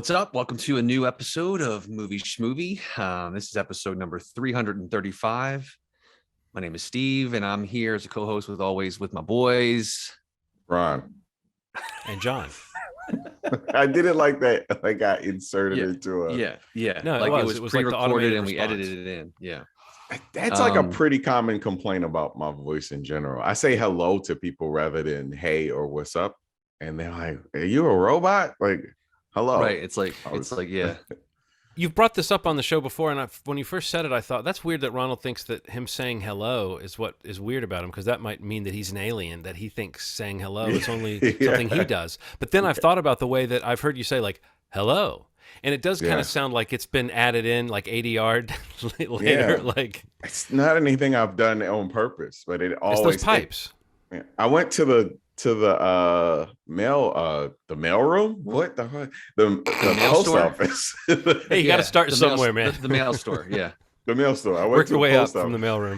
What's up? Welcome to a new episode of Movie Schmovie. This is episode number 335. My name is Steve, and I'm here as a co-host with my boys, Ron and John. I didn't like that. I got inserted into a No, like it was pre-recorded like and we edited it in. Yeah, that's like a pretty common complaint about my voice in general. I say hello to people rather than hey or what's up, and they're like, "Are you a robot?" Like, hello. Right. It's like yeah. You've brought this up on the show before, and when you first said it, I thought that's weird that Ronald thinks that him saying hello is what is weird about him, because that might mean that he's an alien, that he thinks saying hello is only something he does. But then I've thought about the way that I've heard you say, like, hello. And it does kind of sound like it's been added in like ADR later. Like, it's not anything I've done on purpose, but it always... It's those pipes. I went to the mail room. What the post store? Office. Hey, you got to start somewhere, man. The mail store, yeah. The mail store. I went Work to your way up office. from the mail room.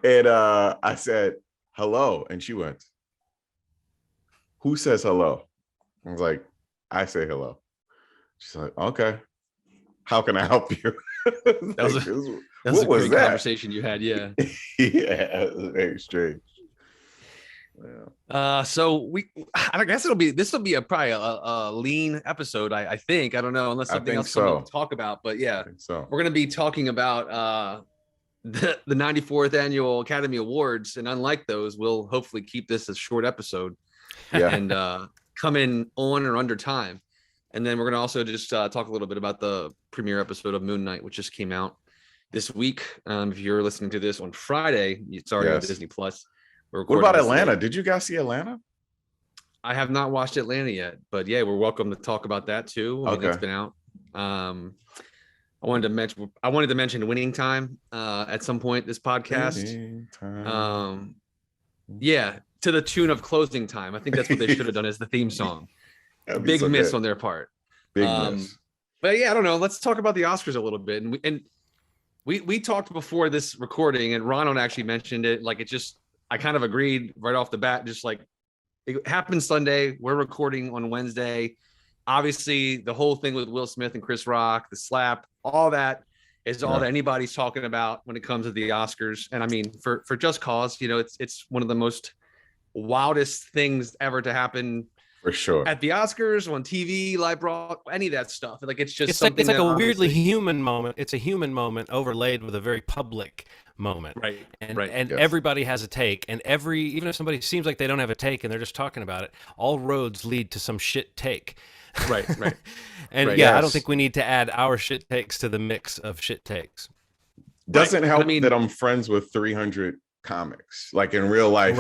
And I said hello, and she went, "Who says hello?" I was like, "I say hello." She's like, "Okay, how can I help you?" That was a great conversation you had. Yeah. Yeah, it was very strange. Yeah. So I guess this will be probably a lean episode. I think, I don't know, unless something else to talk about, but yeah, so we're going to be talking about the 94th annual Academy Awards. And unlike those, we'll hopefully keep this a short episode and come in on or under time. And then we're going to also just talk a little bit about the premiere episode of Moon Knight, which just came out this week. If you're listening to this on Friday, it's already on Disney Plus. What about Atlanta? Did you guys see Atlanta? I have not watched Atlanta yet, but yeah, we're welcome to talk about that too. I mean, it's been out. I wanted to mention Winning Time at some point this podcast. Yeah, to the tune of Closing Time. I think that's what they should have done as the theme song. Big miss on their part. Big miss. But yeah, I don't know. Let's talk about the Oscars a little bit. And we talked before this recording, and Ronald actually mentioned it. Like, I kind of agreed right off the bat, just like it happened Sunday. We're recording on Wednesday. Obviously, the whole thing with Will Smith and Chris Rock, the slap, all that is all that anybody's talking about when it comes to the Oscars. And I mean, for Just Cause, it's one of the most wildest things ever to happen. For sure. At the Oscars, on TV, live broad, any of that stuff. Like, it's like a weirdly human moment. It's a human moment overlaid with a very public moment. Right. And everybody has a take. And even if somebody seems like they don't have a take and they're just talking about it, all roads lead to some shit take. Right. And I don't think we need to add our shit takes to the mix of shit takes. Doesn't help that I'm friends with 300 comics, like in real life,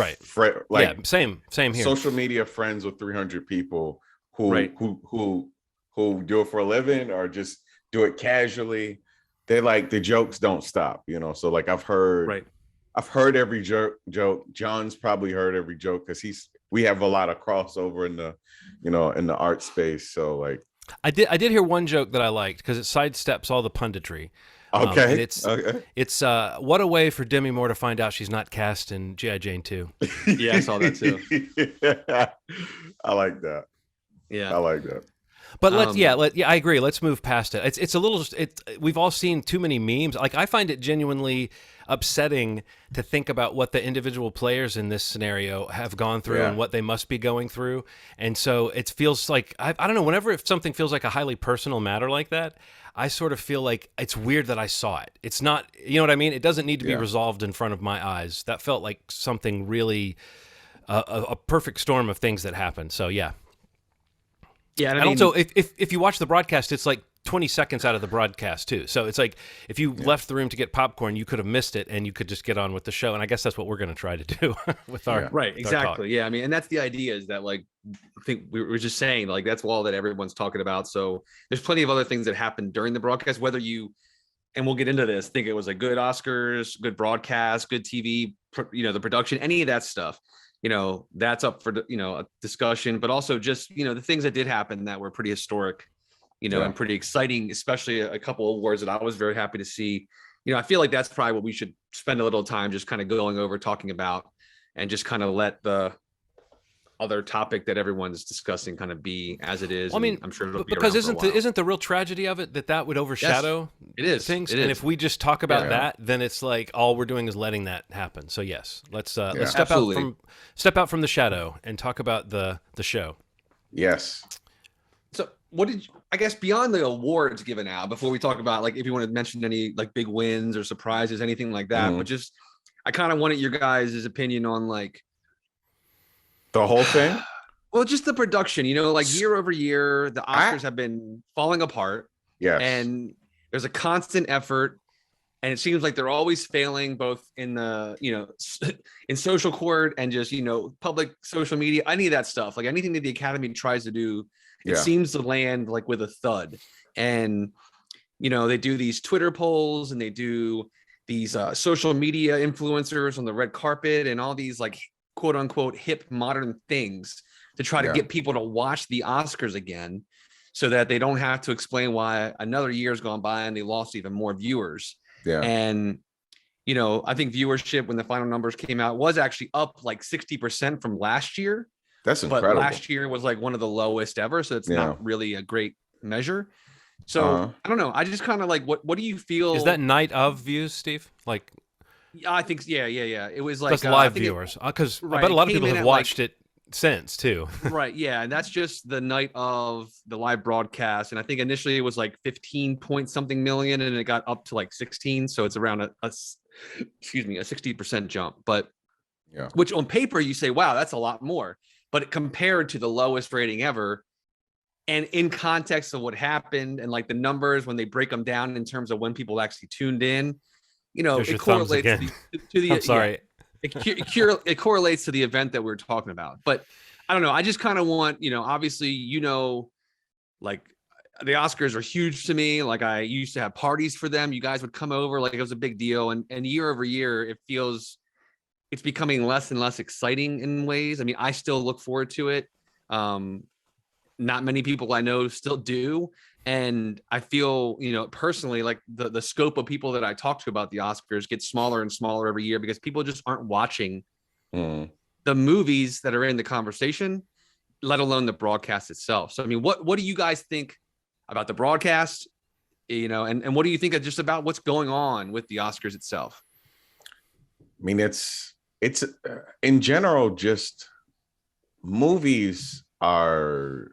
same here. Social media friends with 300 people who do it for a living or just do it casually. They like, the jokes don't stop, so like I've heard every joke. John's probably heard every joke because we have a lot of crossover in the in the art space. So like I did hear one joke that I liked because it sidesteps all the punditry. And it's what a way for Demi Moore to find out she's not cast in G.I. Jane 2. Yeah, I saw that too. I like that. Yeah, I like that. But I agree. Let's move past it. It's a little. We've all seen too many memes. Like, I find it genuinely upsetting to think about what the individual players in this scenario have gone through and what they must be going through. And so it feels like I don't know. Whenever if something feels like a highly personal matter like that, I sort of feel like it's weird that I saw it. It's not. You know what I mean? It doesn't need to be resolved in front of my eyes. That felt like something really a perfect storm of things that happened. So yeah. Yeah, and also, if you watch the broadcast, it's like 20 seconds out of the broadcast too. So it's like if you left the room to get popcorn, you could have missed it, and you could just get on with the show. And I guess that's what we're going to try to do with our exactly. Yeah, I mean, and that's the idea, is that, like, I think we were just saying, like, that's all that everyone's talking about. So there's plenty of other things that happened during the broadcast, whether you, and we'll get into this, think it was a good Oscars, good broadcast, good TV, the production, any of that stuff. That's up for, a discussion, but also just, the things that did happen that were pretty historic, and pretty exciting, especially a couple of awards that I was very happy to see. I feel like that's probably what we should spend a little time just kind of going over, talking about, and just kind of let the other topic that everyone's discussing kind of be as it is. Well, I mean, I'm sure it'll be because around for a while. isn't the real tragedy of it that would overshadow things? And if we just talk about that, then it's like all we're doing is letting that happen. So yes, let's step out from the shadow and talk about the show. Yes. So what did you, I guess beyond the awards given out, before we talk about like if you want to mention any like big wins or surprises, anything like that, but just I kind of wanted your guys' opinion on like the whole thing. Well, just the production, you know, like year over year, the Oscars have been falling apart. Yes. And there's a constant effort. And it seems like they're always failing both in the, you know, in social court and just, you know, public social media, any of that stuff. Like anything that the Academy tries to do, it seems to land like with a thud. And, you know, they do these Twitter polls and they do these social media influencers on the red carpet and all these like quote unquote hip modern things to try to get people to watch the Oscars again so that they don't have to explain why another year's gone by and they lost even more viewers. Yeah. And, you know, I think viewership when the final numbers came out was actually up like 60% from last year. That's incredible. But last year was like one of the lowest ever. So it's not really a great measure. So I don't know. I just kind of like, what do you feel? Is that night of views, Steve? Like, I think, yeah. It was like live viewers. Because I bet a lot of people have watched it since too. Right. Yeah. And that's just the night of the live broadcast. And I think initially it was like 15 point something million and it got up to like 16. So it's around a 60% jump. But which on paper you say, wow, that's a lot more. But compared to the lowest rating ever, and in context of what happened and like the numbers when they break them down in terms of when people actually tuned in, you know, it correlates to the I'm sorry. It correlates to the event that we're talking about. But I don't know. I just kind of want, you know, obviously, you know, like the Oscars are huge to me. Like I used to have parties for them. You guys would come over, like it was a big deal. And year over year, it's becoming less and less exciting in ways. I mean, I still look forward to it. Not many people I know still do. And I feel, you know, personally, like the scope of people that I talk to about the Oscars gets smaller and smaller every year because people just aren't watching the movies that are in the conversation, let alone the broadcast itself. So, I mean, what do you guys think about the broadcast, you know, and what do you think of just about what's going on with the Oscars itself? I mean, it's in general, just movies are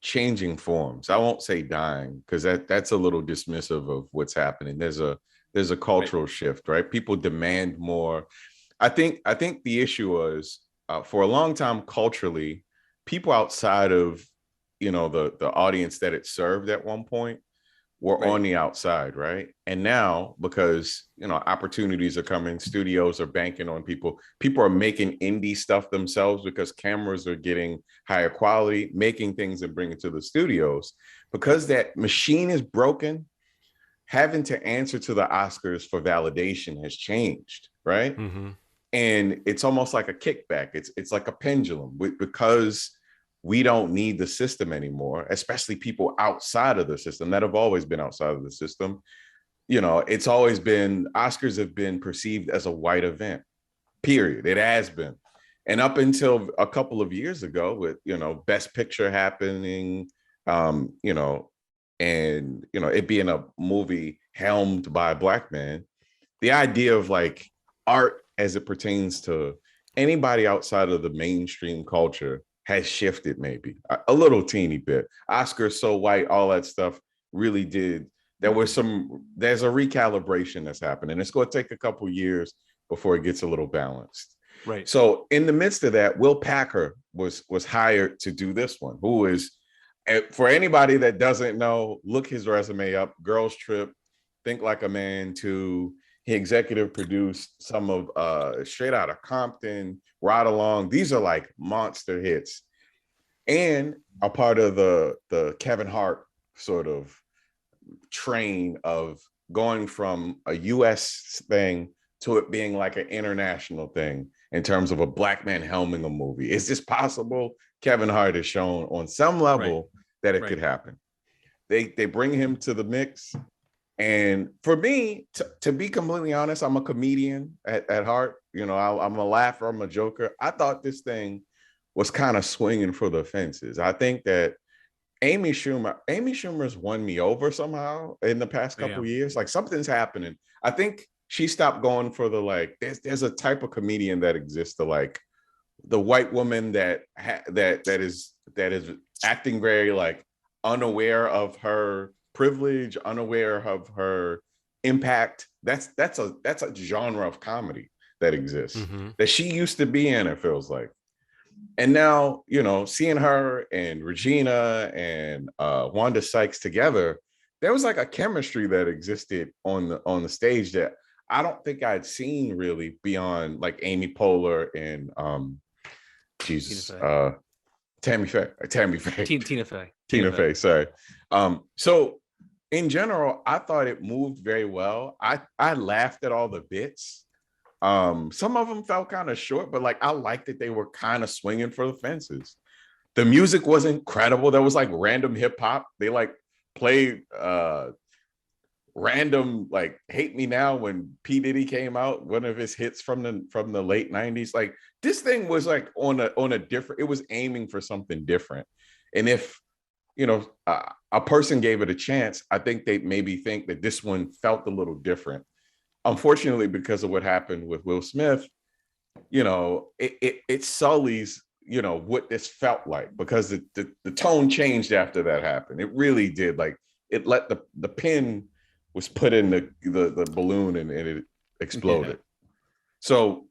changing forms. I won't say dying because that's a little dismissive of what's happening. There's a cultural shift, right? People demand more. I think the issue was for a long time culturally, people outside of, you know, the audience that it served at one point were on the outside, right? And now, because, you know, opportunities are coming, studios are banking on people are making indie stuff themselves because cameras are getting higher quality, making things and bringing it to the studios. Because that machine is broken, having to answer to the Oscars for validation has changed, right? And it's almost like a kickback. It's like a pendulum because we don't need the system anymore, especially people outside of the system that have always been outside of the system. You know, it's always been, Oscars have been perceived as a white event, period. It has been. And up until a couple of years ago with, you know, Best Picture happening, you know, and, you know, it being a movie helmed by a Black man, the idea of like art as it pertains to anybody outside of the mainstream culture has shifted maybe a little teeny bit. Oscars so white, all that stuff really did. There's a recalibration that's happening. It's going to take a couple years before it gets a little balanced. Right. So in the midst of that, Will Packer was hired to do this one, who is, for anybody that doesn't know, look his resume up. Girls Trip, Think Like a Man 2. He executive produced some of Straight Outta Compton, Ride Along. These are like monster hits. And a part of the Kevin Hart sort of train of going from a US thing to it being like an international thing in terms of a Black man helming a movie. Is this possible? Kevin Hart has shown on some level that it could happen. They bring him to the mix. And for me, to be completely honest, I'm a comedian at heart. You know, I'm a laugher, I'm a joker. I thought this thing was kind of swinging for the fences. I think that Amy Schumer's won me over somehow in the past couple years. Like something's happening. I think she stopped going for the like. There's a type of comedian that exists, the like the white woman that is acting very like unaware of her privilege, unaware of her impact. That's a genre of comedy that exists that she used to be in, it feels like. And now, you know, seeing her and Regina and Wanda Sykes together, there was like a chemistry that existed on the stage that I don't think I'd seen really beyond like Amy Poehler and Tammy Faye. Tina Fey, sorry. So in general, I thought it moved very well. I laughed at all the bits. Some of them felt kind of short, but like I liked that they were kind of swinging for the fences. The music was incredible. There was like random hip hop. They like played random like "Hate Me Now" when P. Diddy came out, one of his hits from the late 90s. Like this thing was like on a different, it was aiming for something different. And if you know a person gave it a chance, I think they'd maybe think that this one felt a little different. Unfortunately, because of what happened with Will Smith, you know, it sullies, you know, what this felt like, because the tone changed after that happened. It really did. Like it let the pin was put in the balloon and it exploded. So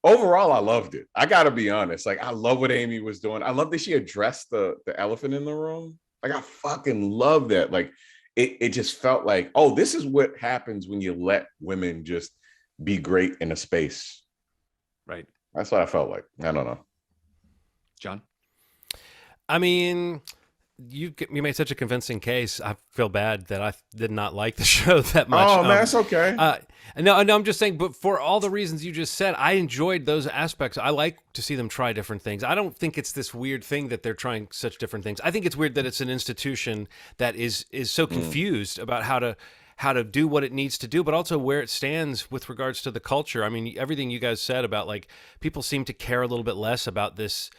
overall, I loved it. I gotta be honest. Like I love what Amy was doing. I love that she addressed the elephant in the room. Like I fucking love that. Like it just felt like, oh, this is what happens when you let women just be great in a space. Right. That's what I felt like. I don't know. John? I mean, you made such a convincing case. I feel bad that I did not like the show that much. Oh, man, that's okay. No, I'm just saying, but for all the reasons you just said, I enjoyed those aspects. I like to see them try different things. I don't think it's this weird thing that they're trying such different things. I think it's weird that it's an institution that is so confused about how to do what it needs to do, but also where it stands with regards to the culture. I mean, everything you guys said about like people seem to care a little bit less about this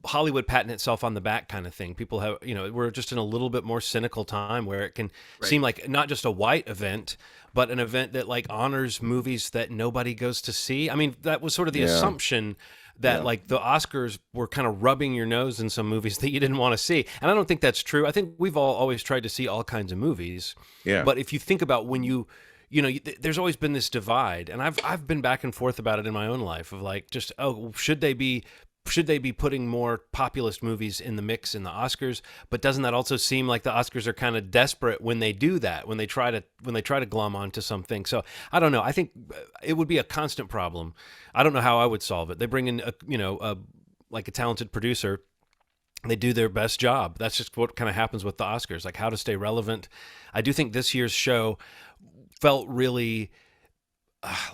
Hollywood patting itself on the back kind of thing. People have, you know, we're just in a little bit more cynical time where it can seem like not just a white event, but an event that like honors movies that nobody goes to see. I mean, that was sort of the assumption that like the Oscars were kind of rubbing your nose in some movies that you didn't want to see. And I don't think that's true. I think we've all always tried to see all kinds of movies. Yeah. But if you think about when you know, there's always been this divide, and I've been back and forth about it in my own life of like, just, oh, should they be putting more populist movies in the mix in the Oscars? But doesn't that also seem like the Oscars are kind of desperate when they do that, when they try to glom onto something? So I don't know. I think it would be a constant problem. I don't know how I would solve it. They bring in like a talented producer. They do their best job. That's just what kind of happens with the Oscars, like how to stay relevant. I do think this year's show felt really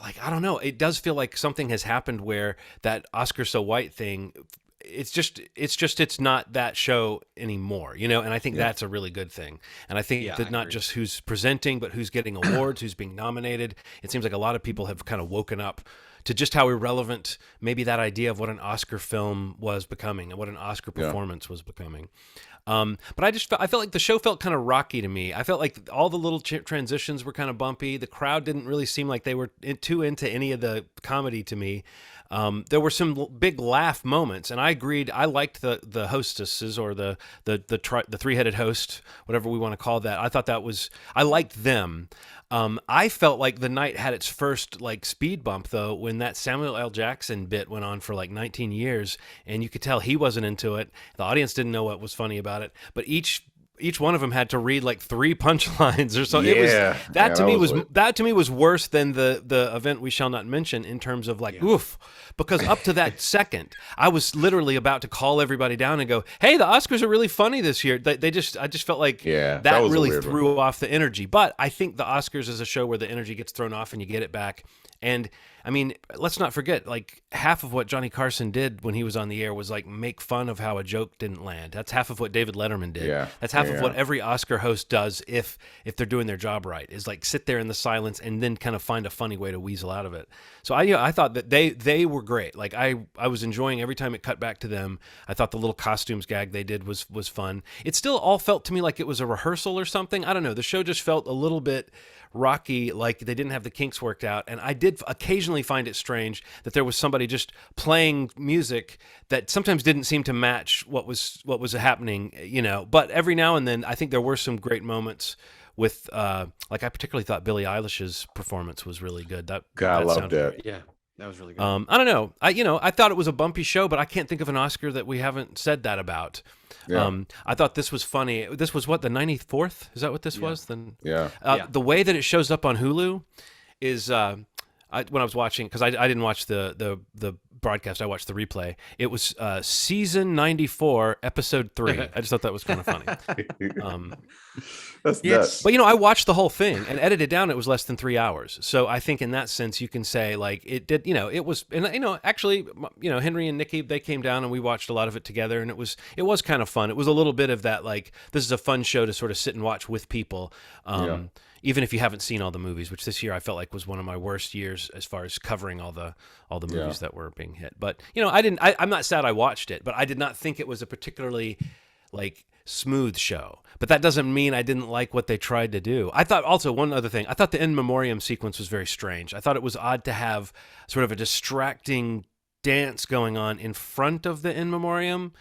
like, I don't know. It does feel like something has happened where that Oscar so white thing, it's not that show anymore, you know? And I think that's a really good thing. And I think that not just who's presenting, but who's getting awards, who's being nominated. It seems like a lot of people have kind of woken up to just how irrelevant maybe that idea of what an Oscar film was becoming and what an Oscar performance was becoming. But I felt like the show felt kind of rocky to me. I felt like all the little transitions were kind of bumpy. The crowd didn't really seem like they were too into any of the comedy to me. There were some big laugh moments, and I agreed. I liked the hostesses or the three-headed host, whatever we want to call that. I liked them. I felt like the night had its first like speed bump though when that Samuel L. Jackson bit went on for like 19 years, and you could tell he wasn't into it. The audience didn't know what was funny about it, but each one of them had to read like 3 punchlines or something. That to me was worse than the event we shall not mention in terms of like oof, because up to that second I was literally about to call everybody down and go, hey, the Oscars are really funny this year. I just felt like that really threw off the energy. But I think the Oscars is a show where the energy gets thrown off and you get it back. And I mean, let's not forget, like half of what Johnny Carson did when he was on the air was like make fun of how a joke didn't land. That's half of what David Letterman did. Yeah. That's half of what every Oscar host does if they're doing their job right, is like sit there in the silence and then kind of find a funny way to weasel out of it. So I thought that they were great. Like I was enjoying every time it cut back to them. I thought the little costumes gag they did was fun. It still all felt to me like it was a rehearsal or something. I don't know. The show just felt a little bit rocky, like they didn't have the kinks worked out. And I did occasionally find it strange that there was somebody just playing music that sometimes didn't seem to match what was happening, you know. But every now and then, I think there were some great moments with, like I particularly thought Billie Eilish's performance was really good. I love that. Yeah. That was really good. I don't know. I thought it was a bumpy show, but I can't think of an Oscar that we haven't said that about. Yeah. I thought this was funny. This was what, the 94th? Is that what this was? Then the way that it shows up on Hulu is when I was watching, because I didn't watch the broadcast, I watched the replay. It was season 94, episode 3. I just thought that was kind of funny. That's nuts. But I watched the whole thing and edited down. It was less than 3 hours. So I think in that sense, you can say like it did. It was, and actually, Henry and Nikki, they came down and we watched a lot of it together, and it was kind of fun. It was a little bit of that, like, this is a fun show to sort of sit and watch with people. Even if you haven't seen all the movies, which this year I felt like was one of my worst years as far as covering all the movies that were being hit. But I'm not sad I watched it, but I did not think it was a particularly like smooth show. But that doesn't mean I didn't like what they tried to do. I thought also one other thing, I thought the in memoriam sequence was very strange. I thought it was odd to have sort of a distracting dance going on in front of the in memoriam.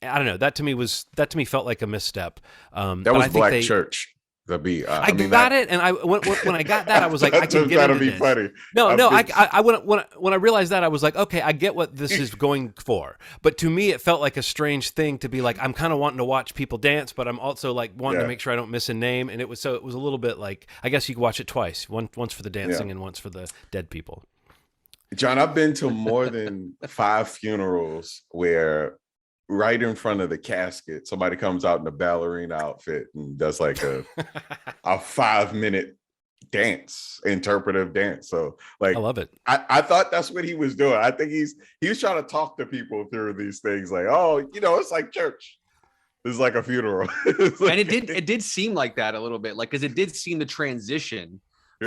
I don't know. That to me felt like a misstep. That was Black Church. I got it, and when I got that, I was like, I can get into this. Funny. No, when I realized that, I was like, okay, I get what this is going for. But to me, it felt like a strange thing to be like, I'm kind of wanting to watch people dance, but I'm also like wanting to make sure I don't miss a name. And it was a little bit like, I guess you could watch it twice, once for the dancing and once for the dead people. John, I've been to more than 5 funerals where right in front of the casket, somebody comes out in a ballerina outfit and does like a 5-minute dance, interpretive dance. So like, I love it. I thought that's what he was doing. I think he was trying to talk to people through these things. Like, oh, it's like church. It's like a funeral. And it did seem like that a little bit, like, because it did seem to transition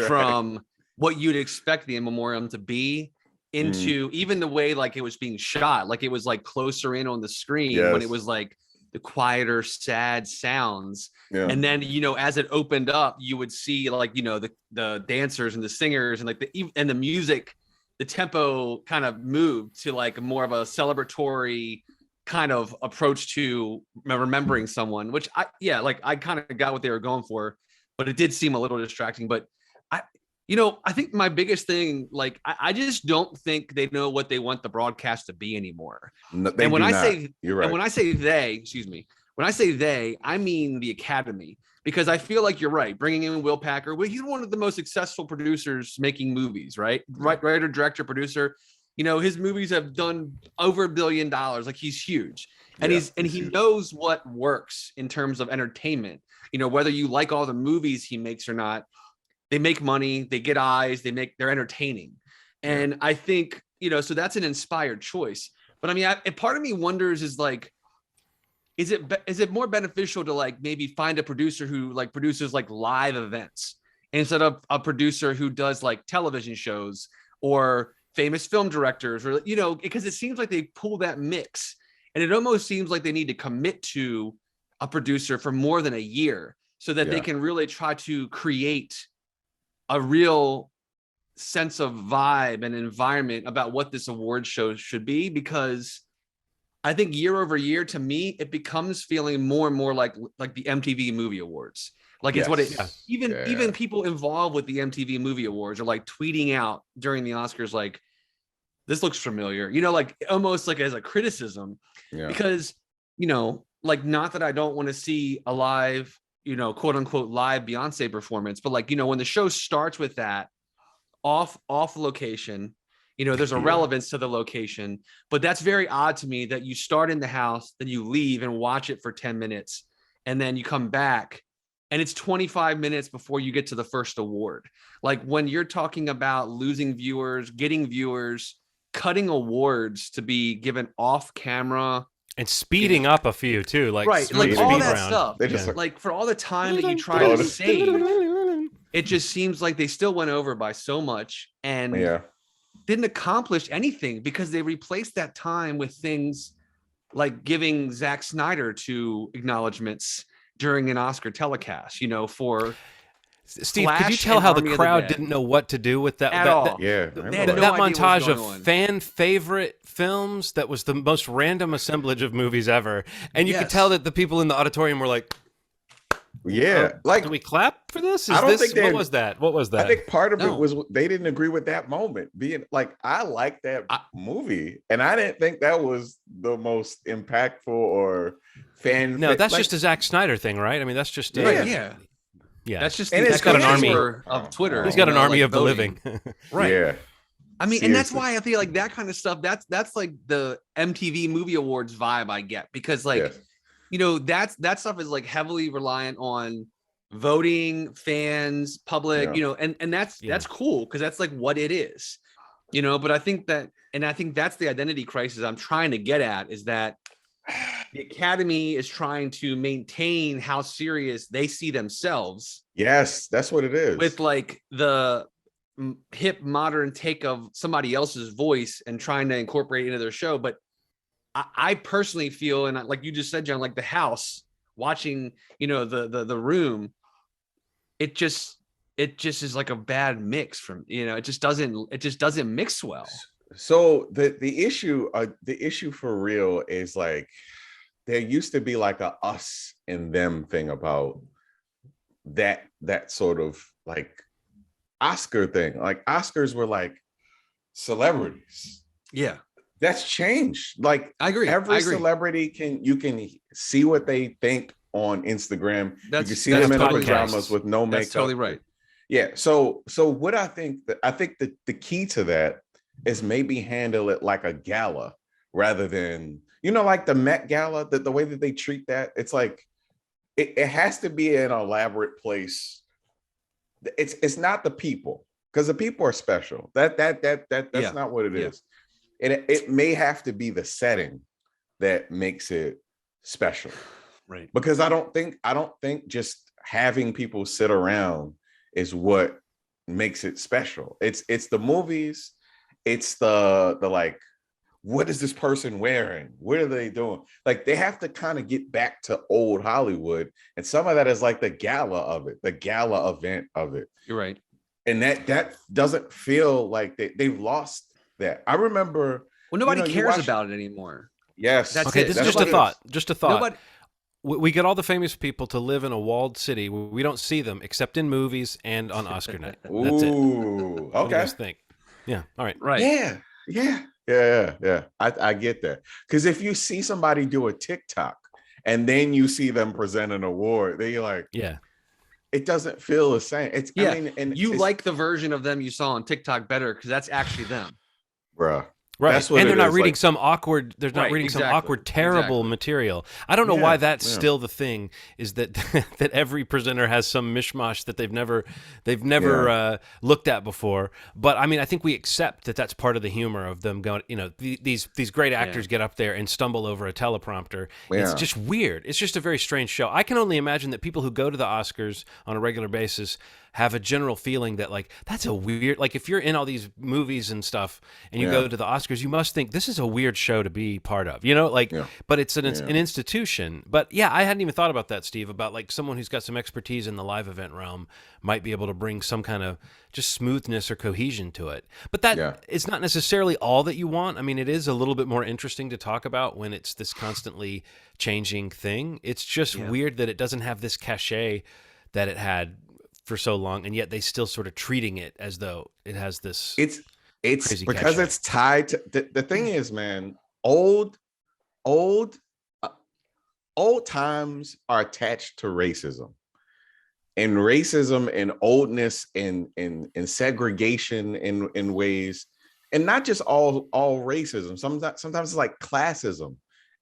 from what you'd expect the in memoriam to be into even the way like it was being shot, like it was like closer in on the screen when it was like the quieter, sad sounds. And then as it opened up, you would see like the dancers and the singers and like the music, the tempo kind of moved to like more of a celebratory kind of approach to remembering someone, which I kind of got what they were going for, but it did seem a little distracting. But I think my biggest thing, like, I just don't think they know what they want the broadcast to be anymore. No, and when I say, you're right. And when I say when I say they, I mean the Academy, because I feel like you're right. Bringing in Will Packer, he's one of the most successful producers making movies, right? Writer, director, producer. His movies have done over $1 billion. Like, he's huge, and he knows what works in terms of entertainment. Whether you like all the movies he makes or not. They make money, they get eyes, they're entertaining. And I think, so that's an inspired choice. But I mean, part of me wonders is like, is it more beneficial to like maybe find a producer who like produces like live events instead of a producer who does like television shows or famous film directors, or, because it seems like they pull that mix, and it almost seems like they need to commit to a producer for more than a year so that they can really try to create a real sense of vibe and environment about what this award show should be. Because I think year over year, to me, it becomes feeling more and more like the MTV Movie Awards. Like, it's what it even people involved with the MTV Movie Awards are like tweeting out during the Oscars, like, this looks familiar, like almost like as a criticism, because, like, not that I don't want to see a live, quote unquote live Beyonce performance, but like, when the show starts with that off location, there's a relevance to the location. But that's very odd to me that you start in the house, then you leave and watch it for 10 minutes, and then you come back and it's 25 minutes before you get to the first award. Like when you're talking about losing viewers, getting viewers, cutting awards to be given off camera. And speeding up a few too, like right, like all that round. stuff. Like for all the time that you try to save, it just seems like they still went over by so much and didn't accomplish anything because they replaced that time with things like giving Zack Snyder 2 acknowledgments during an Oscar telecast, for Steve, Flash. Could you tell how the crowd didn't know what to do with that? At all. That montage of fan favorite films, that was the most random assemblage of movies ever. And you could tell that the people in the auditorium were like, like, do we clap for this? I don't think what was that? What was that? I think part of it was they didn't agree with that moment. Being like, I like that movie, and I didn't think that was the most impactful or fan. No, that's just a Zack Snyder thing, right? I mean, that's just yeah. That's just he's got an army of Twitter. He's got an army of voting. the living. Right. Yeah. I mean, and that's why I feel like that kind of stuff, that's like the MTV Movie Awards vibe I get, because like, that stuff is like heavily reliant on voting, fans, public, and that's cool because that's like what it is, but I think that's the identity crisis I'm trying to get at, is that the Academy is trying to maintain how serious they see themselves. Yes, that's what it is. With like the hip modern take of somebody else's voice and trying to incorporate it into their show. But I personally feel, and like you just said, John, like The House, watching, the Room, it just is like a bad mix from, it just doesn't mix well. So the issue for real is like, there used to be like a us and them thing about that sort of like Oscar thing. Like Oscars were like celebrities. Yeah. That's changed. Like I agree. Every celebrity you can see what they think on Instagram. You can see them in pajamas with no makeup. That's totally right. Yeah. So what I think that the key to that is maybe handle it like a gala rather than, like the Met Gala, the way that they treat that. It's like, it has to be an elaborate place. It's not the people, because the people are special. That's not what it is. And it may have to be the setting that makes it special. Right. Because I don't think just having people sit around is what makes it special. It's the movies. It's the like, what is this person wearing? What are they doing? Like, they have to kind of get back to old Hollywood. And some of that is like the gala of it, the gala event of it. You're right. And that doesn't feel like they've lost that. I remember. Well, nobody cares about it anymore. Yes. That's okay, it. This is just a thought. Just a thought. We get all the famous people to live in a walled city. We don't see them except in movies and on Oscar night. That's it. Ooh, okay. What do you guys think? Yeah. All right. Right. Yeah. I get that. Because if you see somebody do a TikTok and then you see them present an award, then you're like, it doesn't feel the same. I mean, and you like the version of them you saw on TikTok better because that's actually them, bruh. Right. That's what and they're not reading like, some awkward, some awkward, terrible material. I don't know why that's still the thing, is that that every presenter has some mishmash that they've never looked at before. But I mean, I think we accept that that's part of the humor of them going, these great actors get up there and stumble over a teleprompter. Yeah. It's just weird. It's just a very strange show. I can only imagine that people who go to the Oscars on a regular basis have a general feeling that, like, that's a weird, like, if you're in all these movies and stuff and you go to the Oscars, you must think this is a weird show to be part of, but it's an institution. But yeah, I hadn't even thought about that, Steve, about like someone who's got some expertise in the live event realm might be able to bring some kind of just smoothness or cohesion to it. But that it's not necessarily all that you want. I mean, it is a little bit more interesting to talk about when it's this constantly changing thing. It's just weird that it doesn't have this cachet that it had for so long, and yet they still sort of treating it as though it has this. It's crazy because cachet. It's tied to the thing is, man, old times are attached to racism, and oldness and segregation in ways, and not just all racism. Sometimes it's like classism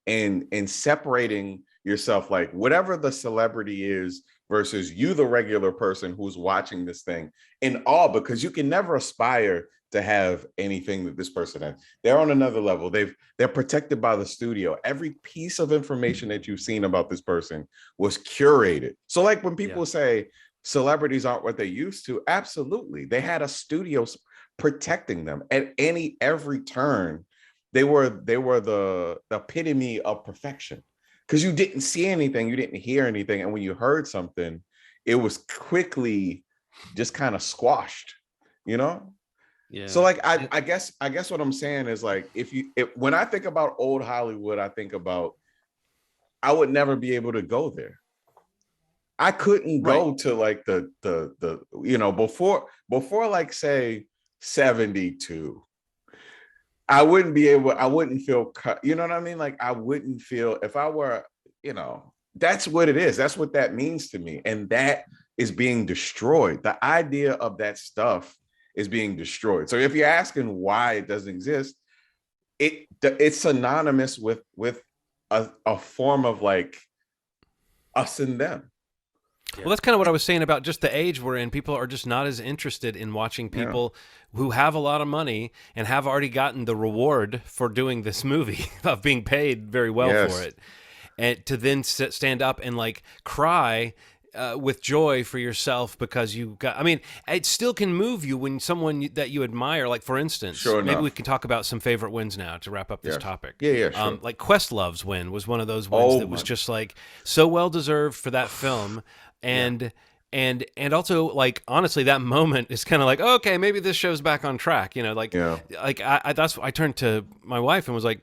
and separating yourself, like whatever the celebrity is, versus you, the regular person who's watching this thing in awe, because you can never aspire to have anything that this person has. They're on another level. They're protected by the studio. Every piece of information that you've seen about this person was curated. So like when people say celebrities aren't what they used to, absolutely. They had a studio protecting them at every turn. They were the epitome of perfection, because you didn't see anything, you didn't hear anything, and when you heard something, it was quickly just kind of squashed, you know? Yeah. So like I guess what I'm saying is, like, when I think about old Hollywood, I think about, I would never be able to go there. I couldn't go to like the before like say 72. I wouldn't feel cut. You know what I mean? Like, I wouldn't feel, if I were, that's what it is. That's what that means to me. And that is being destroyed. The idea of that stuff is being destroyed. So if you're asking why it doesn't exist, it's synonymous with a form of like us and them. Well, that's kind of what I was saying about just the age we're in. People are just not as interested in watching people who have a lot of money and have already gotten the reward for doing this movie of being paid very well for it. And to then stand up and like cry with joy for yourself because you got, I mean, it still can move you when someone that you admire, like for instance, maybe we can talk about some favorite wins now to wrap up this topic. Sure. Like Questlove's win was one of those wins that was just like so well deserved for that film. And also, like, honestly, that moment is kind of like, okay, maybe this show's back on track, like I turned to my wife and was like,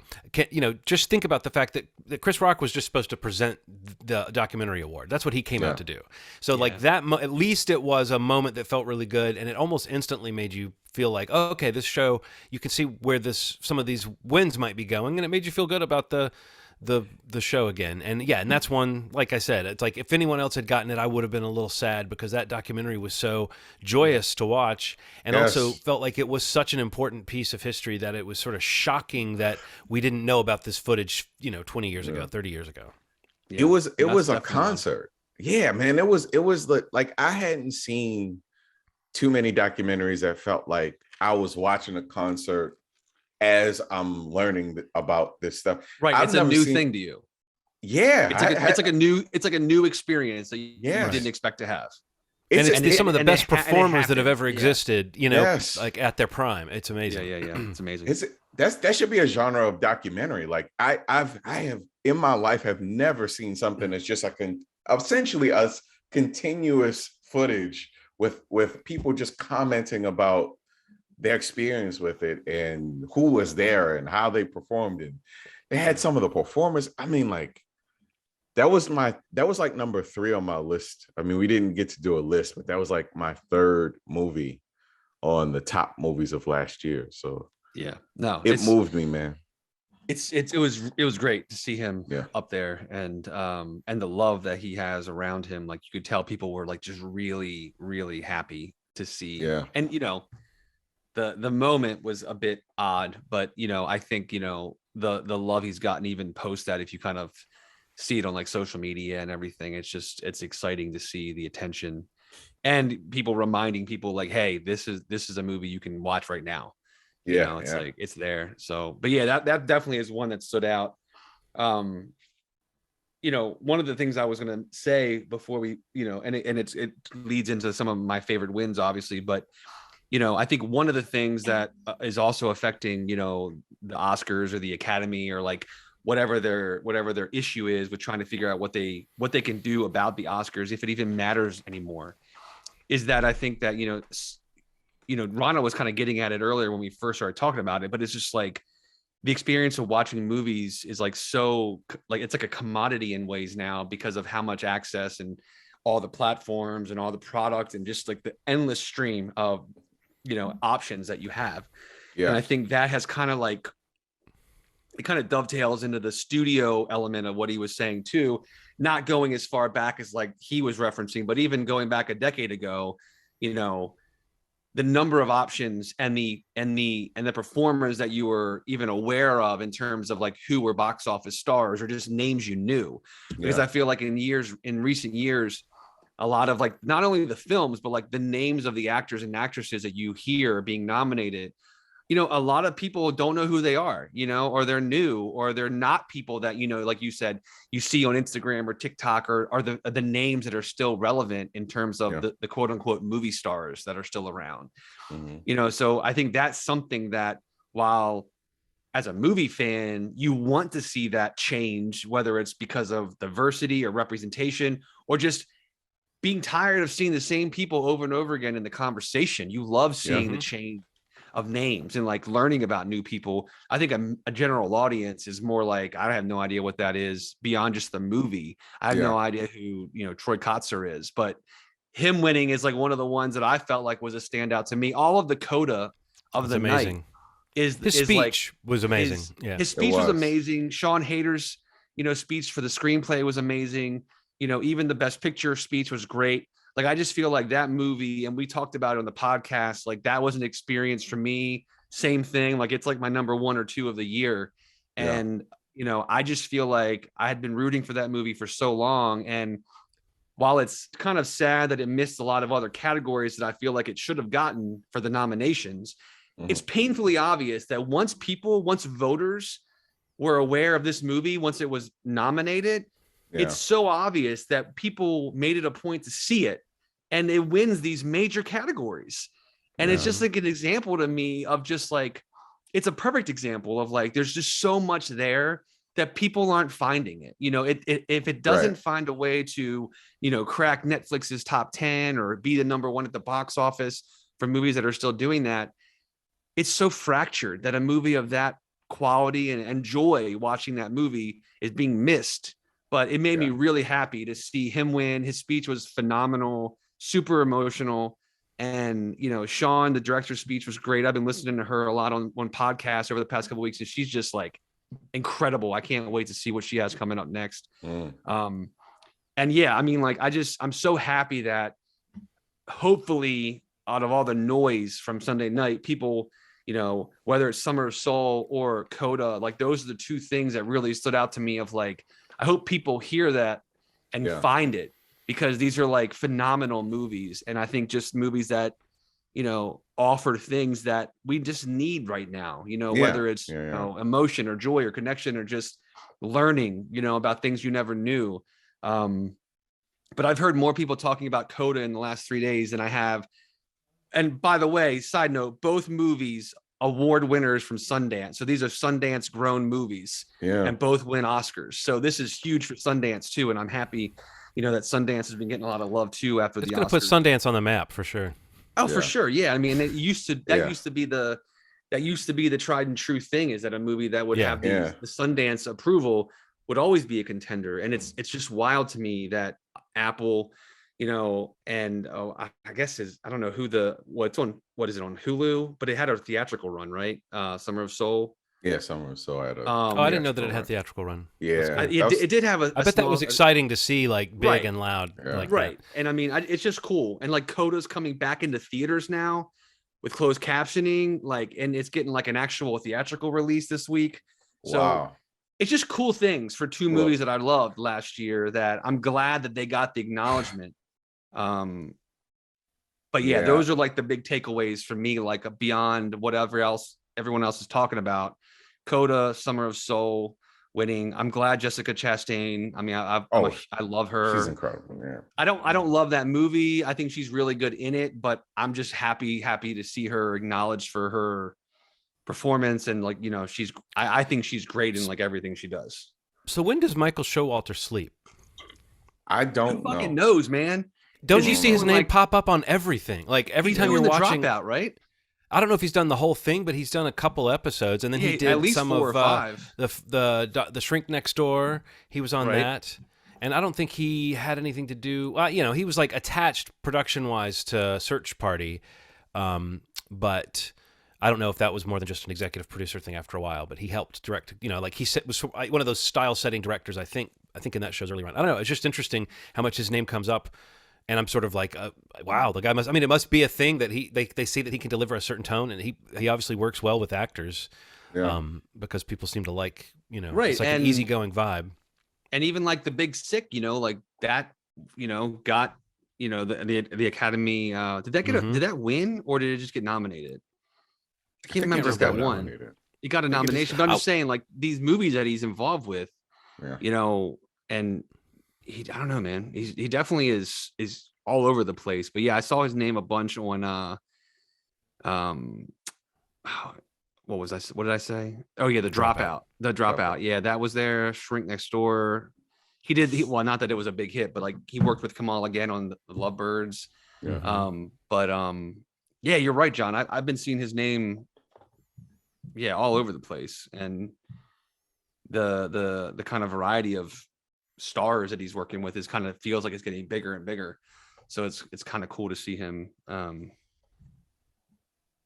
just think about the fact that Chris Rock was just supposed to present the documentary award. That's what he came out to do. So like that, at least it was a moment that felt really good, and it almost instantly made you feel like, oh, okay, this show, you can see where some of these wins might be going, and it made you feel good about the show again. And that's one, like I said, it's like if anyone else had gotten it, I would have been a little sad, because that documentary was so joyous to watch, and also felt like it was such an important piece of history that it was sort of shocking that we didn't know about this footage 20 years ago, 30 years ago. It was a concert. Yeah, man, it was like I hadn't seen too many documentaries that felt like I was watching a concert as I'm learning about this stuff. Right. It's a new thing to you. Yeah. It's like a new experience that you didn't expect to have. It's some of the best performers that have ever existed, like at their prime. It's amazing. Yeah. It's amazing. That should be a genre of documentary. Like I have in my life have never seen something that's just like essentially us continuous footage with people just commenting about their experience with it and who was there and how they performed it. They had some of the performers. I mean, like that was like number 3 on my list. I mean, we didn't get to do a list, but that was like my 3rd movie on the top movies of last year. So it moved me, man. It was great to see him up there, and the love that he has around him. Like you could tell people were like just really, really happy to see. Yeah. And the moment was a bit odd, but I think the love he's gotten even post that, if you kind of see it on like social media and everything, it's exciting to see the attention and people reminding people like, hey, this is a movie you can watch right now. Like it's there. So, but that definitely is one that stood out. One of the things I was going to say before we, and it leads into some of my favorite wins, obviously, but I think one of the things that is also affecting, the Oscars or the Academy or like whatever their issue is with trying to figure out what they can do about the Oscars, if it even matters anymore, is that I think that, Rana was kind of getting at it earlier when we first started talking about it, but it's just like the experience of watching movies is like, so like, it's like a commodity in ways now because of how much access and all the platforms and all the product and just like the endless stream of options that you have. And I think that has kind of like, it kind of dovetails into the studio element of what he was saying too, not going as far back as like he was referencing, but even going back a decade ago, the number of options and the performers that you were even aware of in terms of like who were box office stars or just names you knew. Because I feel like in recent years, a lot of like not only the films, but like the names of the actors and actresses that you hear being nominated. You know, a lot of people don't know who they are, you know, or they're new, or they're not people that, you know, like you said, you see on Instagram or TikTok, or are the names that are still relevant in terms of the quote unquote movie stars that are still around. You know, so I think that's something that, while as a movie fan, you want to see that change, whether it's because of diversity or representation, or just being tired of seeing the same people over and over again in the conversation. You love seeing the change of names and like learning about new people. I think a general audience is more like, I have no idea what that is beyond just the movie. I have no idea who, you know, Troy Kotzer is, but him winning is like one of the ones that I felt like was a standout to me. All of the coda of the night his speech was amazing. His speech was amazing. Sean Hayter's, you know, speech for the screenplay was amazing. You know, even the best picture speech was great. Like, I just feel like that movie, and we talked about it on the podcast, like that was an experience for me. Same thing. Like, it's like my number 1 or 2 of the year. And, you know, I just feel like I had been rooting for that movie for so long. And while it's kind of sad that it missed a lot of other categories that I feel like it should have gotten for the nominations, it's painfully obvious that once voters were aware of this movie, once it was nominated, it's so obvious that people made it a point to see it, and it wins these major categories. And it's just like an example to me of just like, it's a perfect example of like, there's just so much there that people aren't finding it. You know, if it doesn't find a way to, you know, crack Netflix's top 10 or be the number 1 at the box office for movies that are still doing that, it's so fractured that a movie of that quality and joy watching that movie is being missed. But it made me really happy to see him win. His speech was phenomenal, super emotional. And, you know, Sean, the director's speech was great. I've been listening to her a lot on podcasts over the past couple of weeks, and she's just like incredible. I can't wait to see what she has coming up next. And yeah, I mean, like, I'm so happy that hopefully out of all the noise from Sunday night, people, you know, whether it's Summer of Soul or Coda, like those are the 2 things that really stood out to me of like, I hope people hear that and find it, because these are like phenomenal movies. And I think just movies that, you know, offer things that we just need right now, you know, whether it's, you know, emotion or joy or connection or just learning, you know, about things you never knew. But I've heard more people talking about Coda in the last 3 days than I have. And by the way, side note, both movies award winners from Sundance. So these are Sundance grown movies, and both win Oscars. So this is huge for Sundance too. And I'm happy, you know, that Sundance has been getting a lot of love too after the Oscars. It's going to put Sundance on the map for sure. Oh, for sure. Yeah. I mean, used to be the tried and true thing, is that a movie that would have the Sundance approval would always be a contender. And it's just wild to me that Apple, you know, and I guess I don't know who what is it on Hulu, but it had a theatrical run, right? Summer of Soul. Yeah, Summer of Soul had a. I didn't know that it had theatrical run. Yeah, it did have a. I bet that was exciting to see, like big and loud, like that. And I mean, it's just cool. And like Coda's coming back into theaters now with closed captioning, like, and it's getting like an actual theatrical release this week. So it's just cool things for 2 movies that I loved last year that I'm glad that they got the acknowledgement. But yeah, those are like the big takeaways for me, like beyond whatever else everyone else is talking about. Coda, Summer of Soul winning. I'm glad Jessica Chastain. I mean, I love her. She's incredible. Yeah. I don't love that movie. I think she's really good in it, but I'm just happy to see her acknowledged for her performance. And like, you know, I think she's great in like everything she does. So when does Michael Showalter sleep? I don't know. Who fucking knows, man? Don't you see his name pop up on everything? Like every time you're watching Dropout, right? I don't know if he's done the whole thing, but he's done a couple episodes, and then he did at least some 4 of or 5. The Shrink Next Door. He was on that, and I don't think he had anything to do. You know, he was like attached production wise to Search Party, but I don't know if that was more than just an executive producer thing after a while. But he helped direct. You know, like he was one of those style setting directors. I think in that show's early run. I don't know. It's just interesting how much his name comes up. And I'm sort of like, wow, the guy must. I mean, it must be a thing that they see that he can deliver a certain tone, and he obviously works well with actors, because people seem to like, you know, it's like an easygoing vibe. And even like The Big Sick, you know, like that, you know, got you know, the Academy. Did that get did that win, or did it just get nominated? I can't remember if that won. He got a nomination, but I'm just saying, like, these movies that he's involved with, you know, and I don't know, man. He definitely is all over the place. But yeah, I saw his name a bunch on what was I? What did I say? Oh yeah, the Dropout. The Dropout. Yeah, that was there. Shrink Next Door. Well, not that it was a big hit, but like he worked with Kamal again on the Lovebirds. Yeah, you're right, John. I've been seeing his name, all over the place, and the kind of variety of stars that he's working with is kind of feels like it's getting bigger and bigger. So it's kind of cool to see him,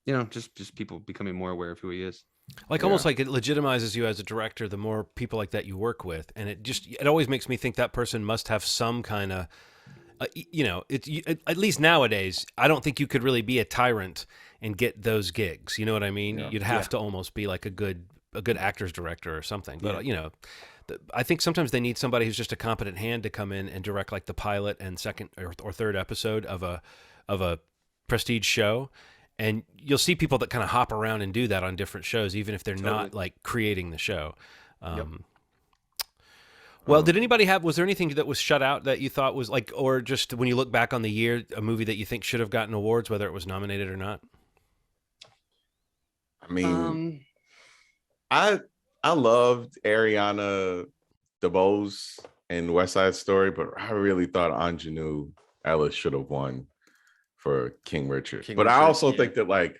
you know, just people becoming more aware of who he is. Like almost like it legitimizes you as a director, the more people like that you work with. And it always makes me think that person must have some kind of, you know, at least nowadays, I don't think you could really be a tyrant and get those gigs. You know what I mean? You'd have to almost be like a good actor's director or something. But, you know, I think sometimes they need somebody who's just a competent hand to come in and direct like the pilot and second or third episode of a prestige show. And you'll see people that kind of hop around and do that on different shows, even if they're not like creating the show. Well, was there anything that was shut out that you thought was like, or just when you look back on the year, a movie that you think should have gotten awards, whether it was nominated or not? I mean, I loved Ariana DeBose in West Side Story, but I really thought Anjanou Ellis should have won for King Richard. I also think that like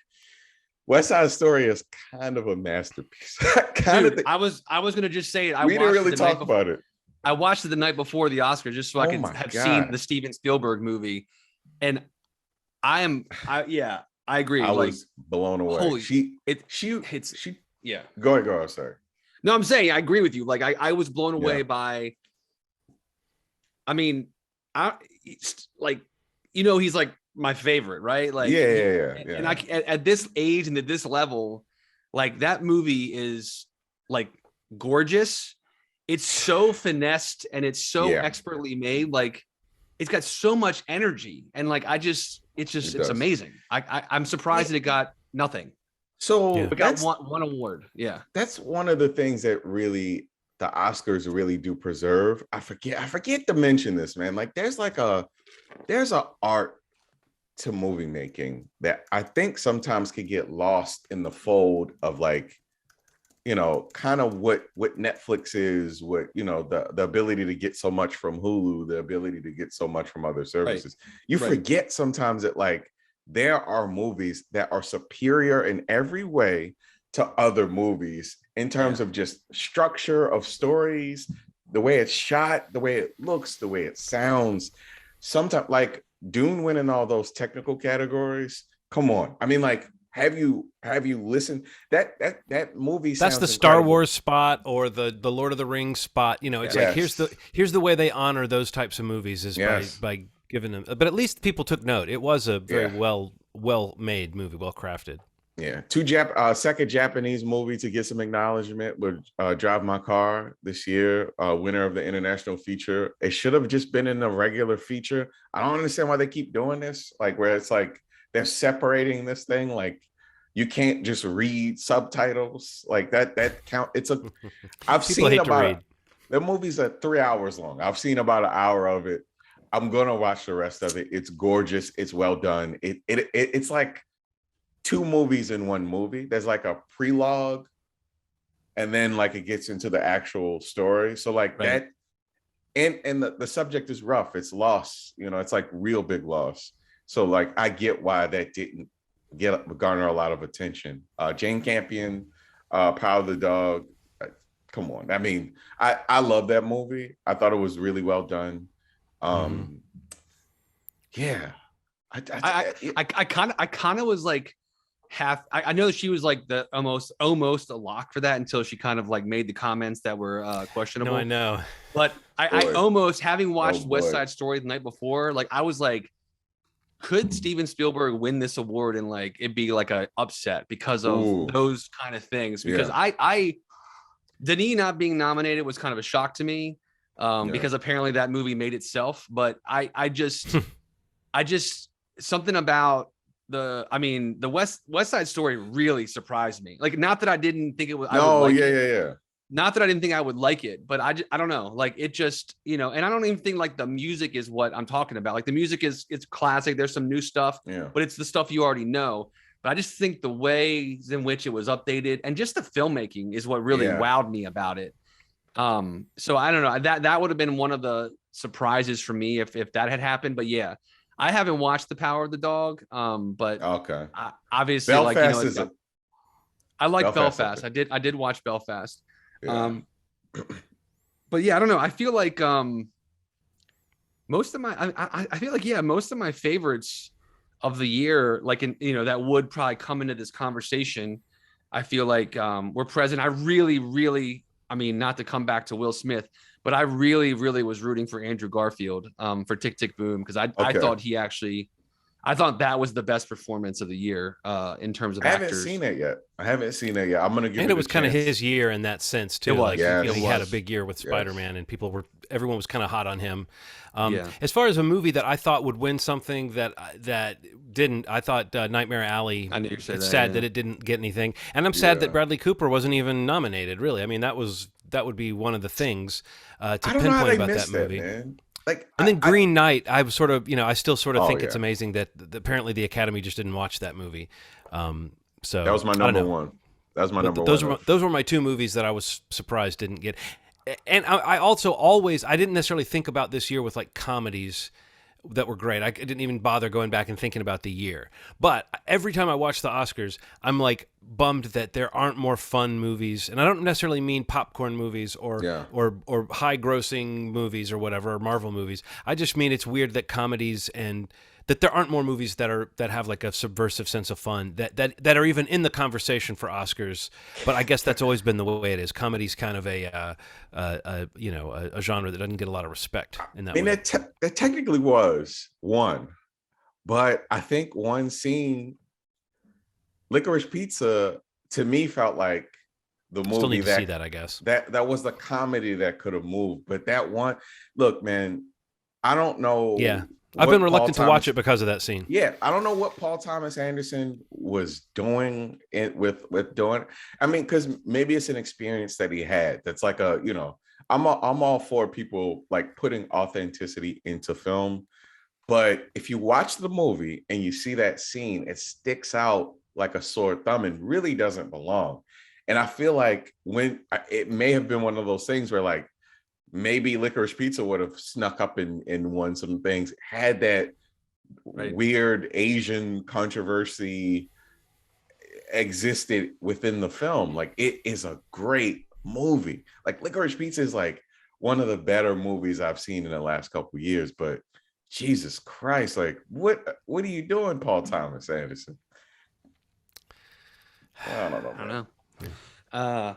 West Side Story is kind of a masterpiece. I was gonna just say it. We didn't really talk about it. I watched it the night before the Oscars just so I could have seen the Steven Spielberg movie, and I agree. I was blown away. Go ahead. I'm sorry. No, I'm saying I agree with you. Like I was blown away by. I mean, he's like my favorite, right? Like, and at this age and at this level, like that movie is like gorgeous. It's so finessed and it's so expertly made. Like it's got so much energy, and like it's amazing. I'm surprised that it got nothing. So it got one award. Yeah, that's one of the things that really the Oscars really do preserve. I forget to mention this, man. Like there's a art to movie making that I think sometimes could get lost in the fold of like, you know, kind of what Netflix is, what, you know, the ability to get so much from Hulu, the ability to get so much from other services. You forget sometimes that like there are movies that are superior in every way to other movies in terms of just structure of stories, the way it's shot, the way it looks, the way it sounds. Sometimes like Dune winning all those technical categories. Come on. I mean, like, have you listened? That movie sounds That's the Star incredible. Wars spot or the Lord of the Rings spot. You know, it's like here's the way they honor those types of movies is by giving them. But at least people took note. It was a very well made movie, well crafted. Yeah. Second Japanese movie to get some acknowledgement would Drive My Car this year, winner of the international feature. It should have just been in a regular feature. I don't understand why they keep doing this, like where it's like they're separating this thing. Like you can't just read subtitles like that count. I've seen about the movie's 3 hours long. I've seen about an hour of it. I'm gonna watch the rest of it. It's gorgeous. It's well done. It's like 2 movies in one movie. There's like a prelogue and then like it gets into the actual story. So like that, and the subject is rough. It's loss, you know, it's like real big loss. So like, I get why that didn't garner a lot of attention. Jane Campion, Power of the Dog. Come on. I mean, I love that movie. I thought it was really well done. Yeah. I kind of was like, I know she was like the almost a lock for that until she kind of like made the comments that were questionable. No, I know. But I almost, having watched West Side Story the night before, like I was like, could Steven Spielberg win this award and like it'd be like a upset because of those kind of things? Because Denis not being nominated was kind of a shock to me because apparently that movie made itself. But I just I just something about the West Side Story really surprised me. Like, not that I didn't think it was. No, yeah. Not that I didn't think I would like it, but I don't know. Like, it just, and I don't even think like the music is what I'm talking about. Like, the music it's classic. There's some new stuff, but it's the stuff you already know. But I just think the ways in which it was updated and just the filmmaking is what really wowed me about it. So I don't know, that would have been one of the surprises for me if that had happened. But yeah, I haven't watched The Power of the Dog. But okay, obviously, Belfast I like Belfast. I did watch Belfast. Yeah. But yeah, I don't know. I feel like most of my favorites of the year, like that would probably come into this conversation. I feel like were present. I really, I mean, not to come back to Will Smith, but I really was rooting for Andrew Garfield for Tick, Tick, Boom, because I thought that was the best performance of the year in terms of actors. I haven't seen it yet. I'm gonna give it. And it was kind of his year in that sense too. It was, he had a big year with Spider-Man, and everyone was kind of hot on him. As far as a movie that I thought would win something that didn't, I thought Nightmare Alley. I knew you'd say it's that, sad that it didn't get anything, and I'm sad that Bradley Cooper wasn't even nominated. Really, I mean, that would be one of the things to pinpoint about that movie. Man. And then Green Knight, I was sort of, I still sort of think it's amazing that apparently the Academy just didn't watch that movie. So that was my number one. That was my number one. Those were my two movies that I was surprised didn't get. And I also I didn't necessarily think about this year with like comedies that were great. I didn't even bother going back and thinking about the year. But every time I watch the Oscars, I'm like bummed that there aren't more fun movies. And I don't necessarily mean popcorn movies or high grossing movies or whatever, or Marvel movies. I just mean it's weird that comedies and that there aren't more movies that have like a subversive sense of fun that are even in the conversation for Oscars. But I guess that's always been the way it is. Comedy's kind of a genre that doesn't get a lot of respect in that way. That technically was one, but I think one scene, Licorice Pizza, to me felt like the movie. Still need to see that, I guess. That was the comedy that could have moved, but that one, look, man, I don't know. Yeah. I've been reluctant to watch it because of that scene. Yeah, I don't know what Paul Thomas Anderson was doing with doing. I mean, because maybe it's an experience that he had. That's like I'm all for people like putting authenticity into film, but if you watch the movie and you see that scene, it sticks out like a sore thumb and really doesn't belong. And I feel like it may have been one of those things where like, maybe Licorice Pizza would have snuck up and won some things had that weird Asian controversy existed within the film. Like, it is a great movie. Like, Licorice Pizza is like one of the better movies I've seen in the last couple of years. But Jesus Christ, like what are you doing, Paul Thomas Anderson? I don't know.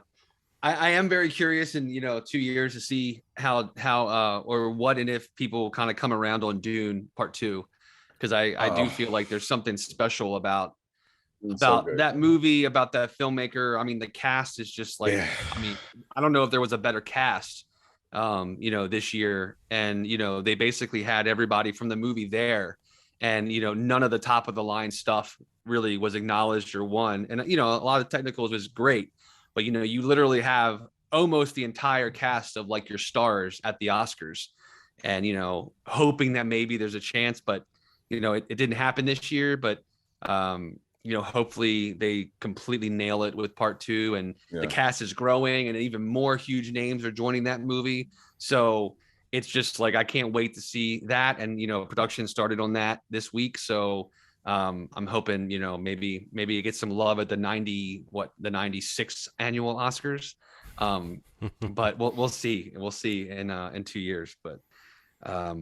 I am very curious in 2 years to see how or what and if people kind of come around on Dune Part 2, because I do feel like there's something special about that movie, about that filmmaker. I mean, the cast is just like, I mean, I don't know if there was a better cast this year, and they basically had everybody from the movie there, and none of the top of the line stuff really was acknowledged or won, and a lot of the technicals was great. But, you literally have almost the entire cast of like your stars at the Oscars, and, hoping that maybe there's a chance, but, it didn't happen this year. But, hopefully they completely nail it with Part 2, and the cast is growing and even more huge names are joining that movie. So it's just like, I can't wait to see that. And, production started on that this week. So I'm hoping, maybe it gets some love at the 96th annual Oscars. But we'll see. We'll see in 2 years. But I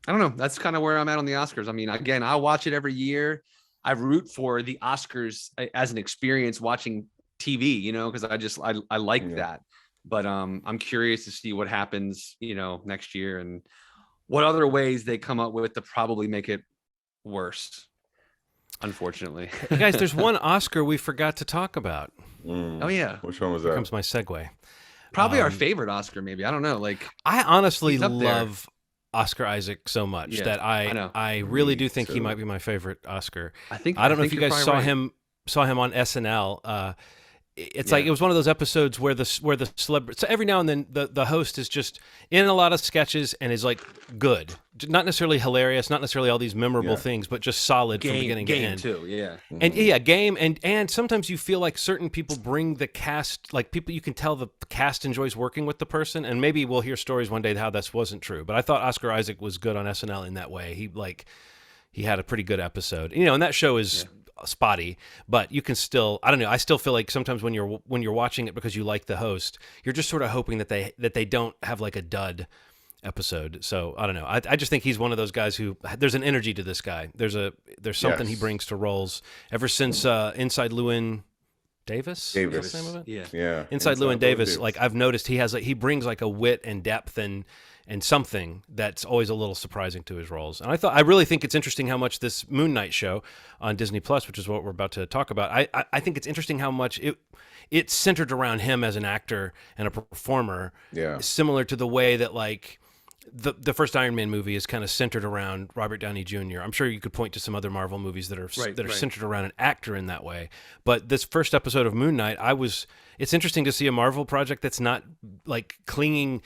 don't know. That's kind of where I'm at on the Oscars. I mean, again, I watch it every year. I root for the Oscars as an experience watching TV, because I like that. But I'm curious to see what happens, next year, and what other ways they come up with to probably make it worse, unfortunately. Hey guys, there's one Oscar we forgot to talk about. Oh yeah, which one was that? Here comes my segue. Probably our favorite Oscar, maybe. I don't know. Like, I honestly love Oscar Isaac so much that I really do think he might be my favorite Oscar. I don't know if you guys saw him on SNL. It's like it was one of those episodes where the celebrity. So every now and then the host is just in a lot of sketches and is like good, not necessarily hilarious, not necessarily all these memorable things, but just solid from beginning to end. Too, yeah. And game and sometimes you feel like certain people bring the cast, like people you can tell the cast enjoys working with the person, and maybe we'll hear stories one day how this wasn't true. But I thought Oscar Isaac was good on SNL in that way. He had a pretty good episode, and that show is. Spotty, but you can still, I don't know, I still feel like sometimes when you're watching it because you like the host, you're just sort of hoping that they don't have like a dud episode. So I don't know, I just think he's one of those guys who, there's an energy to this guy. There's something he brings to roles ever since Inside Llewyn Davis. Is that the name of it? Yeah. Inside Llewyn Davis, like I've noticed he brings like a wit and depth and something that's always a little surprising to his roles. And I really think it's interesting how much this Moon Knight show on Disney Plus, which is what we're about to talk about, I think it's interesting how much it's centered around him as an actor and a performer. Yeah. Similar to the way that like the first Iron Man movie is kind of centered around Robert Downey Jr. I'm sure you could point to some other Marvel movies that are centered around an actor in that way. But this first episode of Moon Knight, it's interesting to see a Marvel project that's not like clawing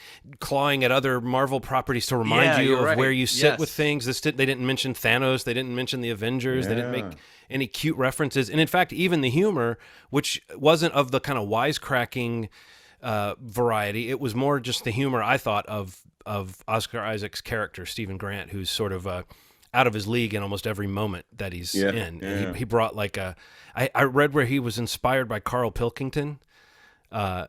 at other Marvel properties to remind you of where you sit with things. They didn't mention Thanos. They didn't mention the Avengers. They didn't make any cute references. And in fact, even the humor, which wasn't of the kind of wisecracking variety, it was more just the humor, I thought, of Oscar Isaac's character, Stephen Grant, who's sort of out of his league in almost every moment that he's in. And he brought like I read where he was inspired by Carl Pilkington from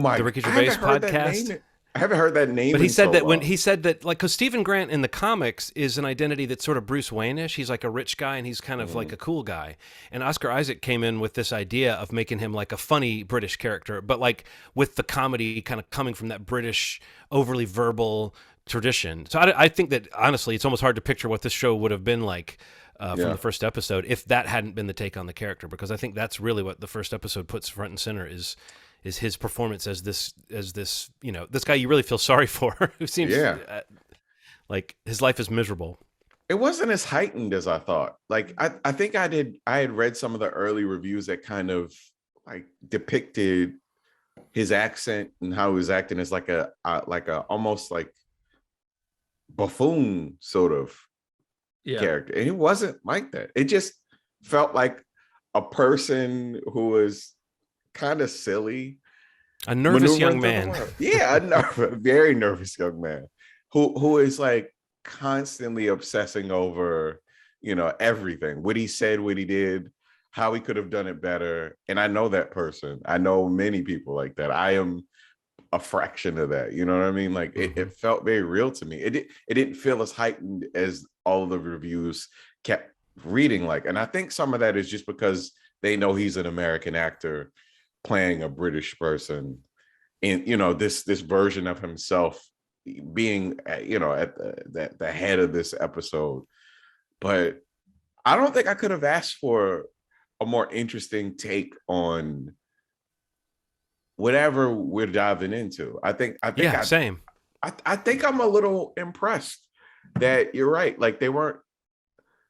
the Ricky Gervais podcast. I haven't heard that name. But he said that like, because Stephen Grant in the comics is an identity that's sort of Bruce Wayne-ish. He's like a rich guy and he's kind of like a cool guy. And Oscar Isaac came in with this idea of making him like a funny British character, but like with the comedy kind of coming from that British overly verbal tradition. So I think that honestly, it's almost hard to picture what this show would have been like from the first episode if that hadn't been the take on the character, because I think that's really what the first episode puts front and center is his performance as this this guy you really feel sorry for, who seems like his life is miserable. It wasn't as heightened as I thought. Like I think I had read some of the early reviews that kind of like depicted his accent and how he was acting as like a almost like buffoon sort of character, and it wasn't like that. It just felt like a person who was kind of silly, a nervous young man. A very nervous young man who is like constantly obsessing over everything, what he said, what he did, how he could have done it better. And I know that person. I know many people like that. I am a fraction of that, you know what I mean? Like it felt very real to me. It didn't feel as heightened as all of the reviews kept reading like. And I think some of that is just because they know he's an American actor playing a British person in this version of himself being at the head of this episode. But I don't think I could have asked for a more interesting take on whatever we're diving into. I think same. I think I'm a little impressed that you're right. Like they weren't,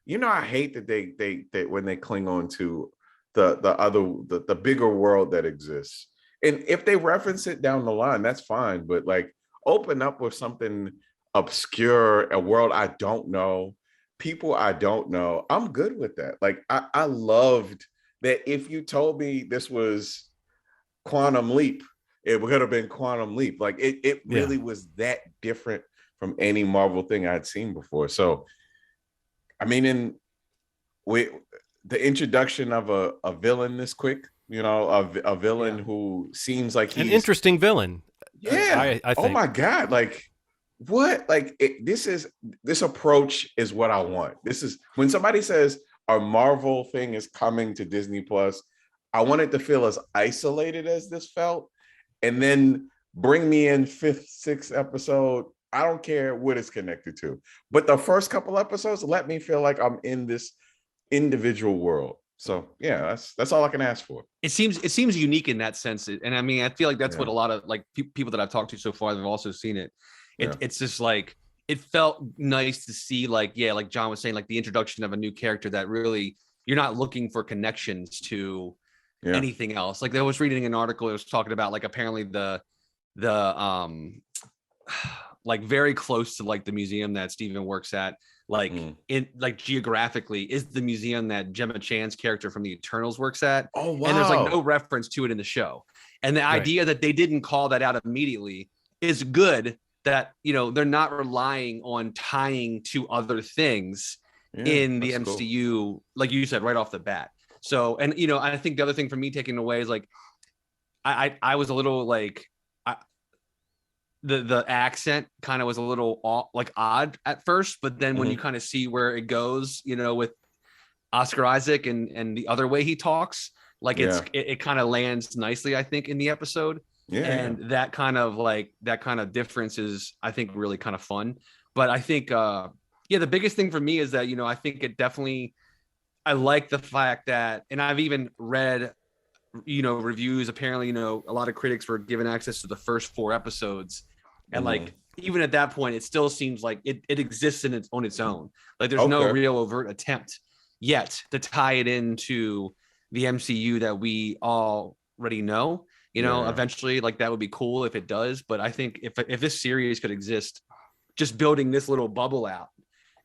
I hate that they when they cling on to the bigger world that exists. And if they reference it down the line, that's fine. But like open up with something obscure, a world I don't know, people I don't know. I'm good with that. Like I loved that. If you told me this was Quantum Leap, it would have been Quantum Leap. Like it really was that different from any Marvel thing I'd seen before. So, I mean, the introduction of a villain this quick, a villain who seems like he's an interesting villain. Yeah. I think. Oh my God. Like what? Like this approach is what I want. This is when somebody says a Marvel thing is coming to Disney Plus, I want it to feel as isolated as this felt. And then bring me in 5th, 6th episode. I don't care what it's connected to. But the first couple episodes, let me feel like I'm in this individual world. So yeah, that's all I can ask for. It seems unique in that sense. And I mean, I feel like that's what a lot of like people that I've talked to so far, they've also seen it. It's just like it felt nice to see, like, yeah, like John was saying, like the introduction of a new character that really you're not looking for connections to anything else. Like I was reading an article, it was talking about like apparently the like very close to like the museum that Steven works at, like in like geographically is the museum that Gemma Chan's character from the Eternals works at. Oh wow. And there's like no reference to it in the show. And the idea that they didn't call that out immediately is good, that, you know, they're not relying on tying to other things in the MCU, cool. Like you said, right off the bat. So, and, you know, I think the other thing for me taking away is like, I was a little like, the accent kind of was a little odd at first, but then when you kind of see where it goes, you know, with Oscar Isaac and the other way he talks, like it kind of lands nicely, I think, in the episode. And that kind of difference is, I think, really kind of fun. But I think, the biggest thing for me is that, you know, I think it definitely, I like the fact that, and I've even read, you know, reviews, apparently, you know, a lot of critics were given access to the first 4 episodes. And like, even at that point, it still seems like it exists on its own. Like there's no real overt attempt yet to tie it into the MCU that we already know. You know, eventually, like that would be cool if it does. But I think if this series could exist, just building this little bubble out,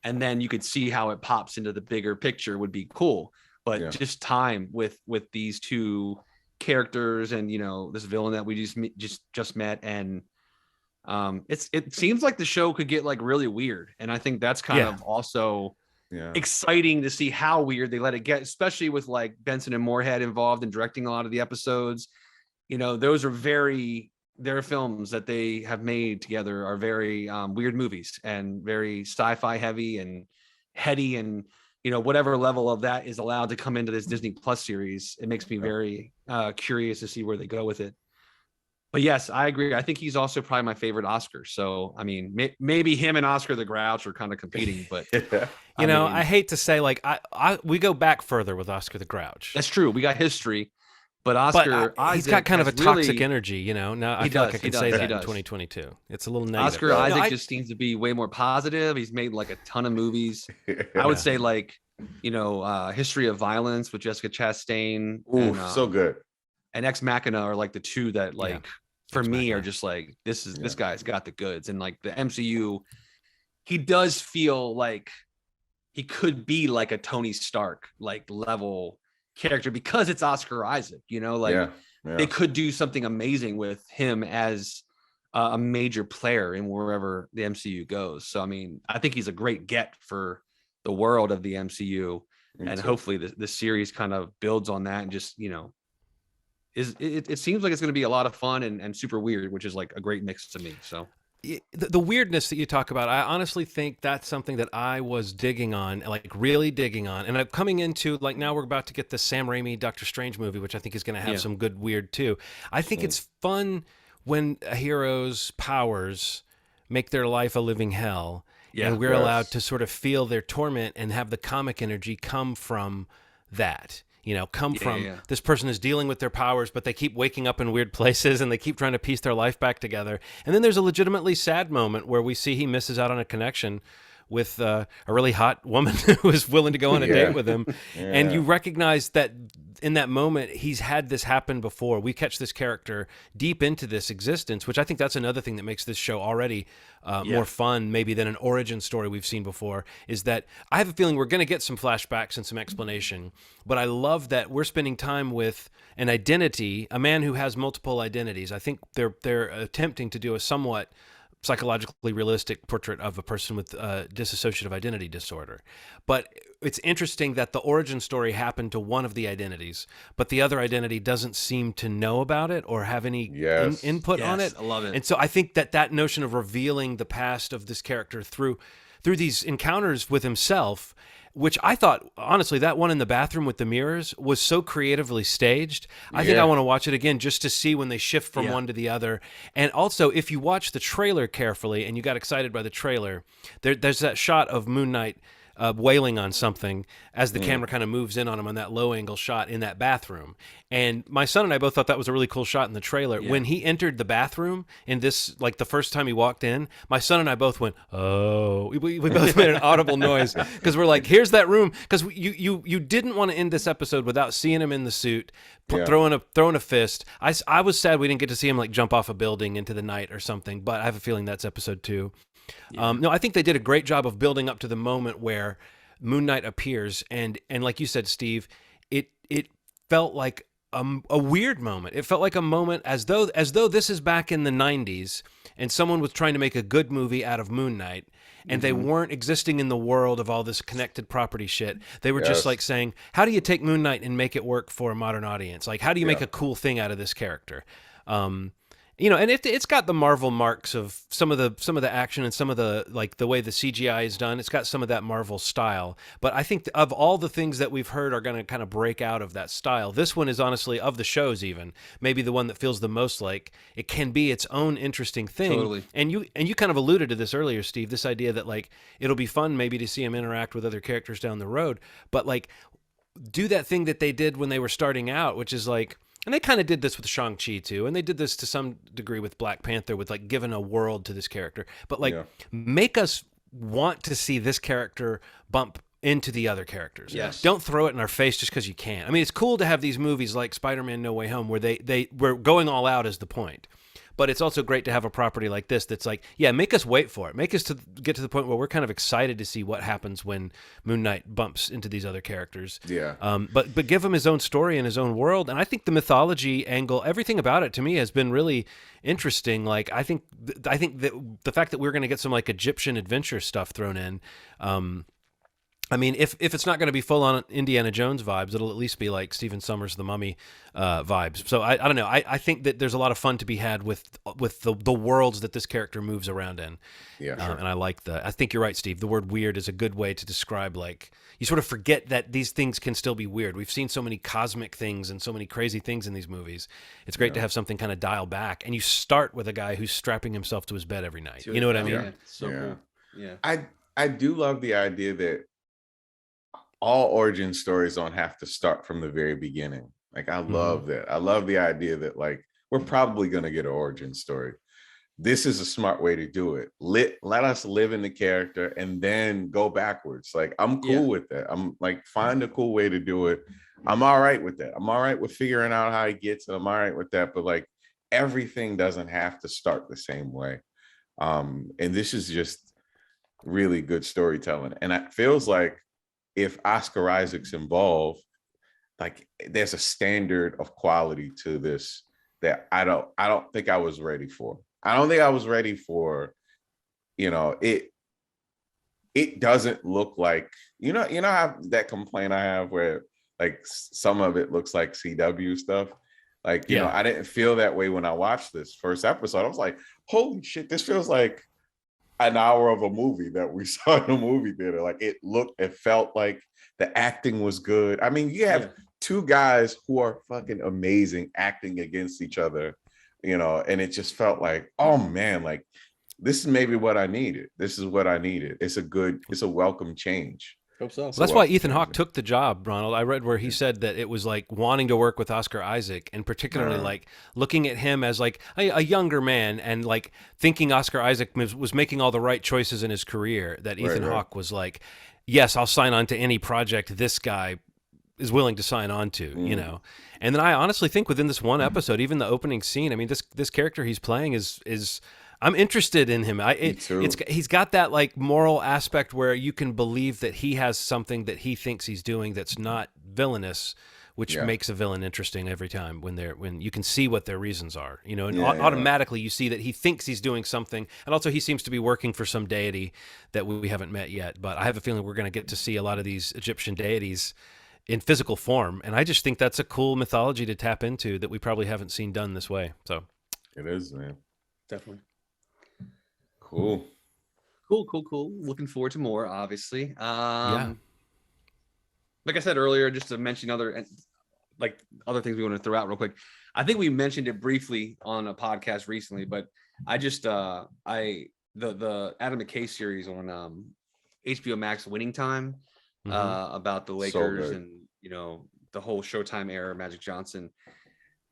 and then you could see how it pops into the bigger picture would be cool. But just time with these 2 characters and, you know, this villain that we just met, and it seems like the show could get like really weird, and I think that's kind of also exciting to see how weird they let it get, especially with like Benson and Moorhead involved in directing a lot of the episodes. You know, those are their films that they have made together are very weird movies and very sci-fi heavy and heady, and, you know, whatever level of that is allowed to come into this Disney Plus series, it makes me very curious to see where they go with it. But yes, I agree. I think he's also probably my favorite Oscar. So, I mean, maybe him and Oscar the Grouch are kind of competing, but you know, I hate to say, like, we go back further with Oscar the Grouch. That's true. We got history, but Oscar, he's got kind of a toxic energy, you know. Now I feel like I can say that in 2022. It's a little negative. Oscar Isaac just seems to be way more positive. He's made like a ton of movies. I would say, like, you know, History of Violence with Jessica Chastain. Ooh, so good. And Ex Machina are like the 2 that, like, for me are just like, this guy's got the goods. And like the MCU, he does feel like he could be like a Tony Stark like level character because it's Oscar Isaac, you know, like they could do something amazing with him as a major player in wherever the MCU goes. So, I mean, I think he's a great get for the world of the MCU. And hopefully the series kind of builds on that and just, you know, it seems like it's going to be a lot of fun and super weird, which is like a great mix to me. So the weirdness that you talk about, I honestly think that's something that I was digging on, like really digging on. And I'm coming into, like, now we're about to get the Sam Raimi Doctor Strange movie, which I think is going to have some good weird too. I think it's fun when a hero's powers make their life a living hell. And we're allowed to sort of feel their torment and have the comic energy come from that. You know, this person is dealing with their powers, but they keep waking up in weird places and they keep trying to piece their life back together. And then there's a legitimately sad moment where we see he misses out on a connection with a really hot woman who is willing to go on a date with him. And you recognize that in that moment, he's had this happen before. We catch this character deep into this existence, which I think that's another thing that makes this show already more fun maybe than an origin story we've seen before, is that I have a feeling we're going to get some flashbacks and some explanation, but I love that we're spending time with an identity, a man who has multiple identities. I think they're attempting to do a somewhat psychologically realistic portrait of a person with dissociative identity disorder. But it's interesting that the origin story happened to one of the identities, but the other identity doesn't seem to know about it or have any input on it. I love it. And so I think that notion of revealing the past of this character through these encounters with himself, which I thought, honestly, that one in the bathroom with the mirrors was so creatively staged. I think I want to watch it again just to see when they shift from one to the other. And also, if you watch the trailer carefully and you got excited by the trailer, there's that shot of Moon Knight wailing on something as the camera kind of moves in on him on that low angle shot in that bathroom. And my son and I both thought that was a really cool shot in the trailer. When he entered the bathroom in this, like the first time he walked in, my son and I both went, "Oh!" We both made an audible noise because we're like, "Here's that room." Because you didn't want to end this episode without seeing him in the suit, throwing a fist. I was sad we didn't get to see him like jump off a building into the night or something, but I have a feeling that's episode 2. No, I think they did a great job of building up to the moment where Moon Knight appears, and like you said, Steve, it felt like a weird moment. It felt like a moment as though this is back in the 90s and someone was trying to make a good movie out of Moon Knight, and they weren't existing in the world of all this connected property shit. They were just like saying, how do you take Moon Knight and make it work for a modern audience? Like, how do you make a cool thing out of this character? You know, and it's got the Marvel marks of some of the action and some of the, like, the way the CGI is done. It's got some of that Marvel style. But I think of all the things that we've heard are going to kind of break out of that style, this one is honestly, of the shows even, maybe the one that feels the most like it can be its own interesting thing. Totally. And you kind of alluded to this earlier, Steve, this idea that, like, it'll be fun maybe to see him interact with other characters down the road, but, like, do that thing that they did when they were starting out, which is like, and they kind of did this with Shang-Chi too, and they did this to some degree with Black Panther, with like giving a world to this character, but like make us want to see this character bump into the other characters. Yes. Don't throw it in our face just because you can. I mean, it's cool to have these movies like Spider-Man No Way Home where they were going all out as the point. But it's also great to have a property like this that's like, make us wait for it. Make us to get to the point where we're kind of excited to see what happens when Moon Knight bumps into these other characters. Yeah. But give him his own story and his own world. And I think the mythology angle, everything about it to me has been really interesting. Like, I think that the fact that we're going to get some like Egyptian adventure stuff thrown in, I mean, if it's not going to be full on Indiana Jones vibes, it'll at least be like Stephen Sommers' The Mummy vibes. So I don't know. I think that there's a lot of fun to be had with the worlds that this character moves around in. Yeah, sure. And I think you're right, Steve. The word weird is a good way to describe, like, you sort of forget that these things can still be weird. We've seen so many cosmic things and so many crazy things in these movies. It's great to have something kind of dial back. And you start with a guy who's strapping himself to his bed every night. You know what I mean? Yeah. So cool. Yeah. I do love the idea that all origin stories don't have to start from the very beginning. Like, I love that. I love the idea that, like, we're probably going to get an origin story. This is a smart way to do it. Let us live in the character and then go backwards. Like, I'm cool with that. I'm like, find a cool way to do it. I'm all right with that. I'm all right with figuring out how he gets it. I'm all right with that. But, like, everything doesn't have to start the same way. And this is just really good storytelling. And it feels like, if Oscar Isaac's involved, like, there's a standard of quality to this that I don't think I was ready for. I don't think I was ready for, you know, it doesn't look like, you know how that complaint I have where, like, some of it looks like CW stuff. Like, you know, I didn't feel that way when I watched this first episode. I was like, holy shit, this feels like an hour of a movie that we saw in a movie theater. Like, it felt like the acting was good. I mean, you have two guys who are fucking amazing acting against each other, you know, and it just felt like, oh man, like, this is maybe what I needed. This is what I needed. It's a welcome change. Hope so. Well, that's why Ethan Hawke took the job, Ronald. I read where he said that it was like wanting to work with Oscar Isaac, and particularly like looking at him as like a younger man, and like thinking Oscar Isaac was making all the right choices in his career, that Ethan Hawke was like, yes, I'll sign on to any project this guy is willing to sign on to, you know. And then I honestly think within this one episode, even the opening scene, I mean, this character he's playing is I'm interested in him. He's got that like moral aspect where you can believe that he has something that he thinks he's doing that's not villainous, which makes a villain interesting every time when you can see what their reasons are, you know, and automatically you see that he thinks he's doing something. And also he seems to be working for some deity that we haven't met yet, but I have a feeling we're going to get to see a lot of these Egyptian deities in physical form. And I just think that's a cool mythology to tap into that we probably haven't seen done this way. So it is, man. Definitely. Cool. Looking forward to more, obviously. Like I said earlier, just to mention other things we want to throw out real quick. I think we mentioned it briefly on a podcast recently, but I just the Adam McKay series on HBO Max Winning Time, about the Lakers and, you know, the whole Showtime era, Magic Johnson.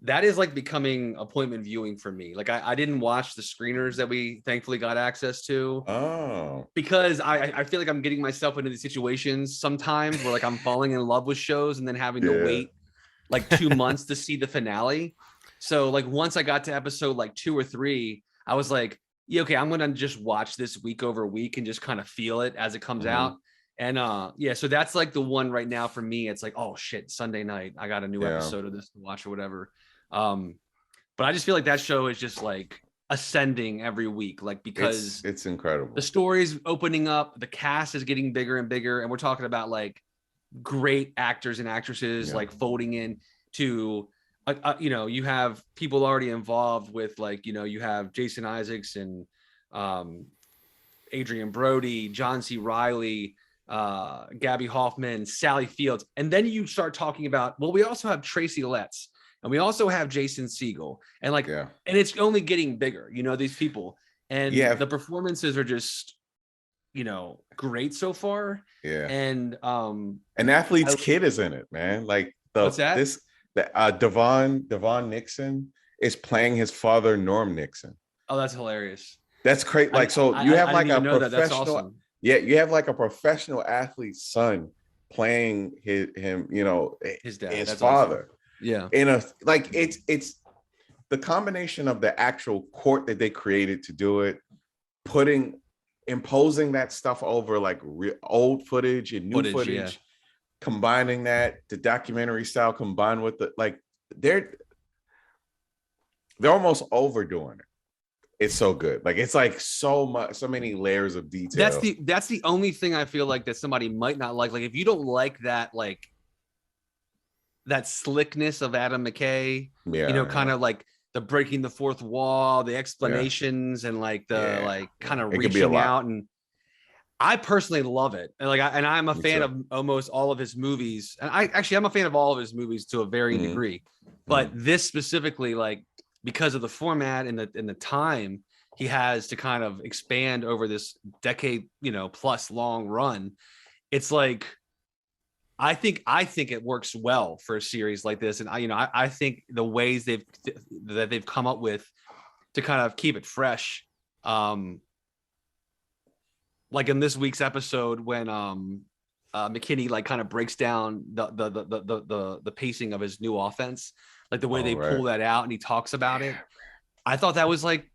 That is like becoming appointment viewing for me. Like I didn't watch the screeners that we thankfully got access to, because I feel like I'm getting myself into these situations sometimes where like I'm falling in love with shows and then having to wait like 2 months to see the finale. So like once I got to episode like 2 or 3, I was like, yeah, okay, I'm gonna just watch this week over week and just kind of feel it as it comes out. And so that's like the one right now for me. It's like, oh shit, Sunday night, I got a new episode of this to watch or whatever. But I just feel like that show is just like ascending every week, like because it's incredible. The story's opening up, the cast is getting bigger and bigger, and we're talking about like great actors and actresses like folding in to you know, you have people already involved with like, you know, you have Jason Isaacs and Adrian Brody, John C. Reilly, Gabby Hoffman, Sally Fields, and then you start talking about, well, we also have Tracy Letts. And we also have Jason Segel, and like, and it's only getting bigger, you know, these people, and the performances are just, you know, great so far. And an athlete's kid is in it, man. Like Devon Nixon is playing his father, Norm Nixon. Oh, that's hilarious. That's great. Like, so you have like a professional, awesome. you have like a professional athlete's son playing him, you know, his dad, his father. Awesome. Yeah. In a like it's the combination of the actual court that they created to do it, imposing that stuff over like old footage and new footage, combining that, the documentary style combined with the like they're almost overdoing it. It's so good. Like it's like so many layers of detail. That's the only thing I feel like that somebody might not like. Like if you don't like that, like that slickness of Adam McKay, you know, kind of like the breaking the fourth wall, the explanations, and like the like kind of reaching out. And I personally love it. And like, I'm a fan of almost all of his movies. And I'm a fan of all of his movies to a varying degree, but this specifically, like because of the format and the time he has to kind of expand over this decade, you know, plus long run, it's like, I think it works well for a series like this, and I think the ways they've come up with to kind of keep it fresh, like in this week's episode when McKinney like kind of breaks down the pacing of his new offense, like the way they pull that out and he talks about it. I thought that was like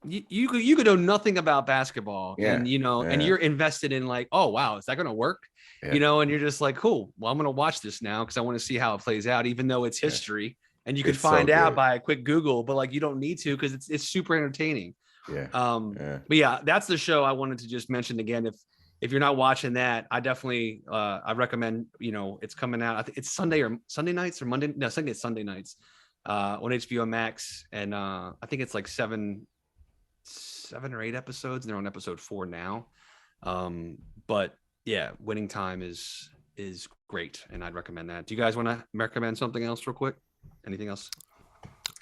you could know nothing about basketball, and you know, and you're invested in like, oh wow, is that going to work? You know, and you're just like, cool, well, I'm going to watch this now because I want to see how it plays out, even though it's history and you could find out by a quick Google, but like you don't need to because it's super entertaining. But yeah, that's the show I wanted to just mention again. If you're not watching that, I definitely I recommend, you know, it's coming out. I think it's Sunday nights or Monday. No, Sunday nights on HBO Max, and I think it's like seven or 8 episodes, and they're on episode 4 now. But yeah, Winning Time is great, and I'd recommend that. Do you guys want to recommend something else real quick? Anything else?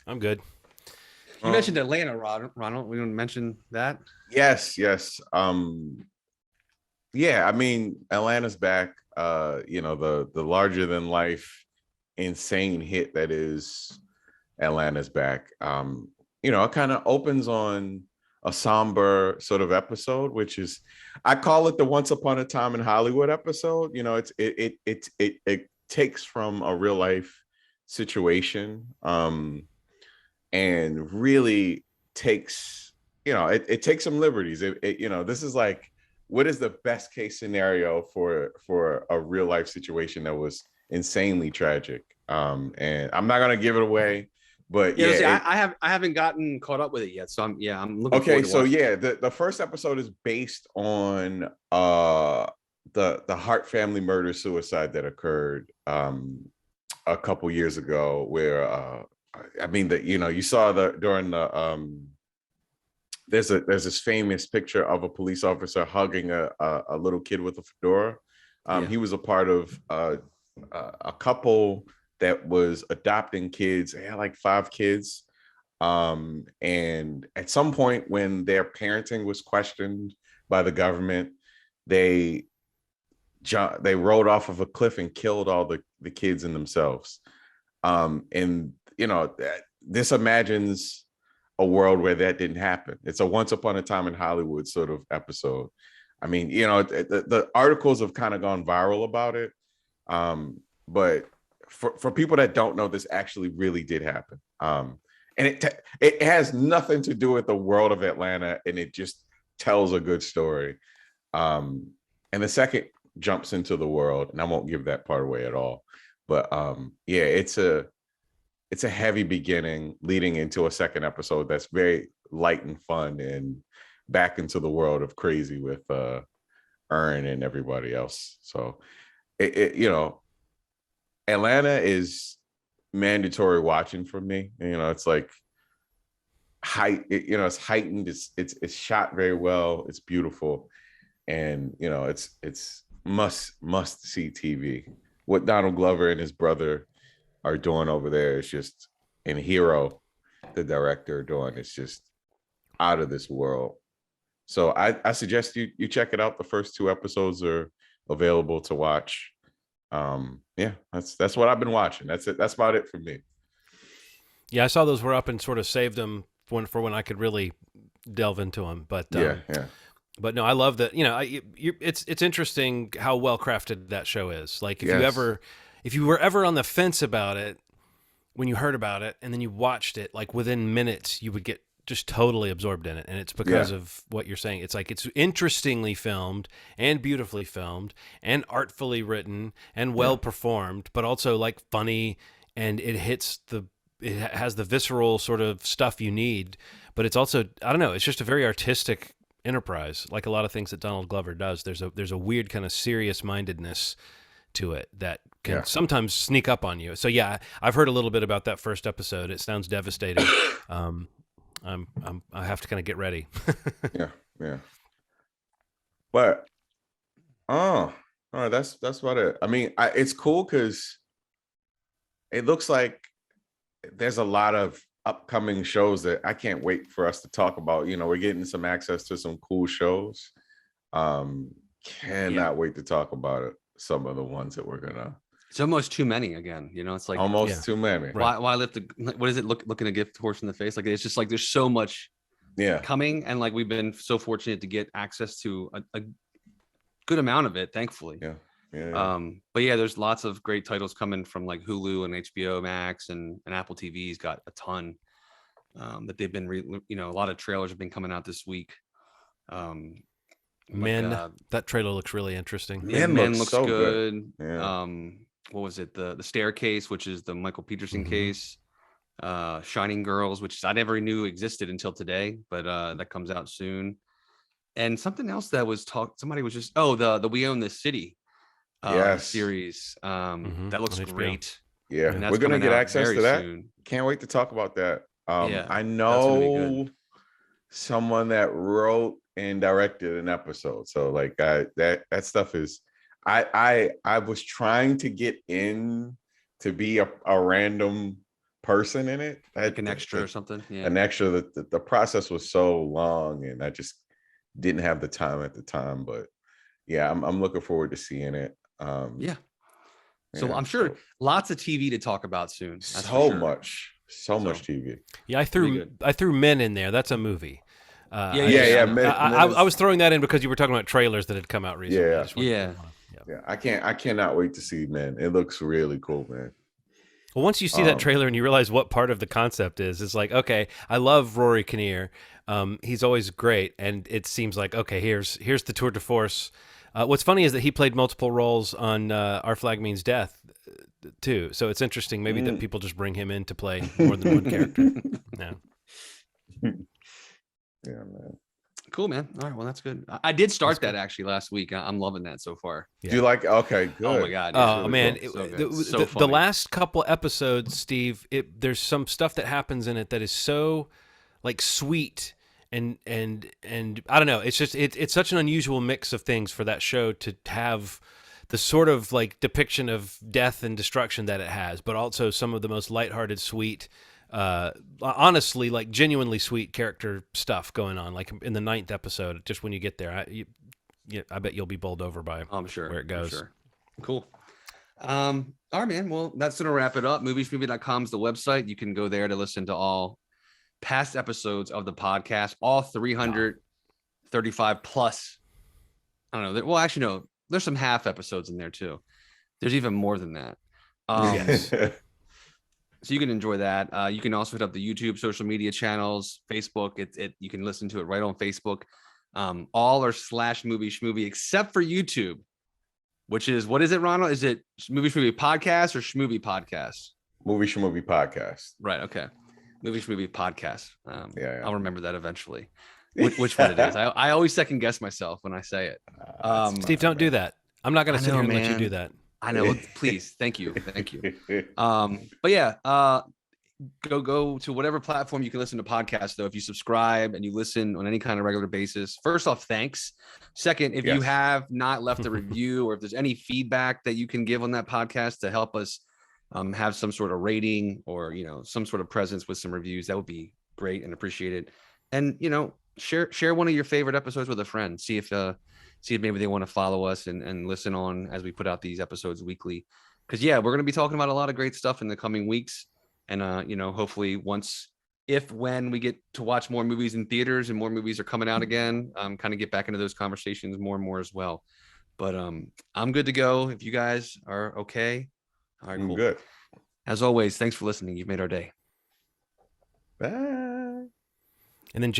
I'm good. You mentioned Atlanta, Ronald. We want to mention that? Yes. Yeah, I mean, Atlanta's back. You know, the larger than life, insane hit that is Atlanta's back. You know, it kind of opens on a somber sort of episode, which is, I call it the Once Upon a Time in Hollywood episode. You know, it takes from a real life situation, and really takes, you know, it takes some liberties. You know, this is like, what is the best case scenario for a real life situation that was insanely tragic? And I'm not gonna give it away. But I haven't gotten caught up with it yet, so I'm looking. Okay, so the first episode is based on the Hart family murder suicide that occurred a couple years ago, where I mean, you know, you saw during the there's this famous picture of a police officer hugging a little kid with a fedora. He was a part of a couple that was adopting kids. They had like 5 kids. And at some point when their parenting was questioned by the government, they rode off of a cliff and killed all the kids and themselves. And this imagines a world where that didn't happen. It's a once upon a time in Hollywood sort of episode. I mean, the articles have kind of gone viral about it. But for people that don't know, this actually really did happen. And it has nothing to do with the world of Atlanta, and it just tells a good story. And the second jumps into the world, and I won't give that part away at all. But it's a heavy beginning leading into a second episode that's very light and fun, and back into the world of crazy with Earn and everybody else. So Atlanta is mandatory watching for me. It's like it's heightened. It's shot very well. It's beautiful, and it's must see TV. What Donald Glover and his brother are doing over there is just, and Hero, the director, doing, it's just out of this world. So I suggest you check it out. The first 2 episodes are available to watch. That's what I've been watching. That's it. That's about it for me. Yeah, I saw those were up and sort of saved them for when I could really delve into them. But But no, I love that. It's interesting how well crafted that show is. Like if you were ever on the fence about it when you heard about it, and then you watched it, like within minutes, you would get just totally absorbed in it. And it's because of what you're saying. It's like, it's interestingly filmed and beautifully filmed and artfully written and well performed, but also like funny, and it has the visceral sort of stuff you need, but it's also, I don't know, it's just a very artistic enterprise. Like a lot of things that Donald Glover does, there's a weird kind of serious mindedness to it that can sometimes sneak up on you. So yeah, I've heard a little bit about that first episode. It sounds devastating. I have to kind of get ready. yeah. But all right, that's about it. I mean, it's cool because it looks like there's a lot of upcoming shows that I can't wait for us to talk about. We're getting some access to some cool shows. Cannot wait to talk about it. Some of the ones that we're gonna. It's almost too many again. It's like almost too many. Why lift what is it? Looking a gift horse in the face? Like, it's just like there's so much coming, and like we've been so fortunate to get access to a good amount of it, thankfully. But there's lots of great titles coming from like Hulu and HBO Max and Apple TV's got a ton that they've been a lot of trailers have been coming out this week. That trailer looks really interesting. Men looks so good. Yeah. What was it? The Staircase, which is the Michael Peterson case. Shining Girls, which I never knew existed until today, but that comes out soon. And something else that was somebody was just the We Own This City series. That looks great. Yeah, we're gonna get access to that soon. Can't wait to talk about that. I know someone that wrote and directed an episode, so like that stuff is I was trying to get in to be a random person in it, like an extra or something. An extra. The process was so long, and I just didn't have the time at the time. But I'm looking forward to seeing it. So I'm sure lots of TV to talk about soon. So much TV. Yeah, I threw Men in there. That's a movie. I was throwing that in because you were talking about trailers that had come out recently. I cannot wait to see Men. It looks really cool, man. Well, once you see that trailer and you realize what part of the concept is, it's like, okay, I love Rory Kinnear. He's always great, and it seems like, okay, here's the tour de force. What's funny is that he played multiple roles on Our Flag Means Death, too. So it's interesting maybe that people just bring him in to play more than one character. Yeah, man. Cool, man. All right, well, that's good. I did start that actually last week. I'm loving that so far. Do you like? Okay, good. Oh my god. Oh man, the last couple episodes, Steve. There's some stuff that happens in it that is so like sweet and I don't know. It's just it's such an unusual mix of things for that show to have the sort of like depiction of death and destruction that it has, but also some of the most lighthearted, sweet. Honestly, like genuinely sweet character stuff going on, like in the 9th episode. Just when you get there, I bet you'll be bowled over by I'm sure where it goes. Sure. Cool. All right, man. Well, that's gonna wrap it up. Movieschmovie.com is the website. You can go there to listen to all past episodes of the podcast, all 335 plus. I don't know. Well, actually, no. There's some half episodes in there too. There's even more than that. Yes. So you can enjoy that. You can also hit up the YouTube social media channels, Facebook. You can listen to it right on Facebook. All are /Movie Schmovie except for YouTube, which is, what is it, Ronald? Is it Movie Schmovie Podcast or Schmovie Podcast? Movie Schmovie Podcast. Right. Okay. Movie Schmovie Podcast. Yeah. I'll remember that eventually. Which one it is? I always second guess myself when I say it. Steve, don't do that. I'm not going to sit here and let you do that. I know. Please. Thank you. But yeah, go to whatever platform you can listen to podcasts, though. If you subscribe and you listen on any kind of regular basis, first off, thanks. Second, if you have not left a review, or if there's any feedback that you can give on that podcast to help us have some sort of rating, or, some sort of presence with some reviews, that would be great and appreciated. And, share one of your favorite episodes with a friend. See if maybe they want to follow us and listen on as we put out these episodes weekly. Because we're going to be talking about a lot of great stuff in the coming weeks. And, hopefully when we get to watch more movies in theaters and more movies are coming out again, kind of get back into those conversations more and more as well. But I'm good to go if you guys are okay. All right, cool. I'm good. As always, thanks for listening. You've made our day. Bye. And then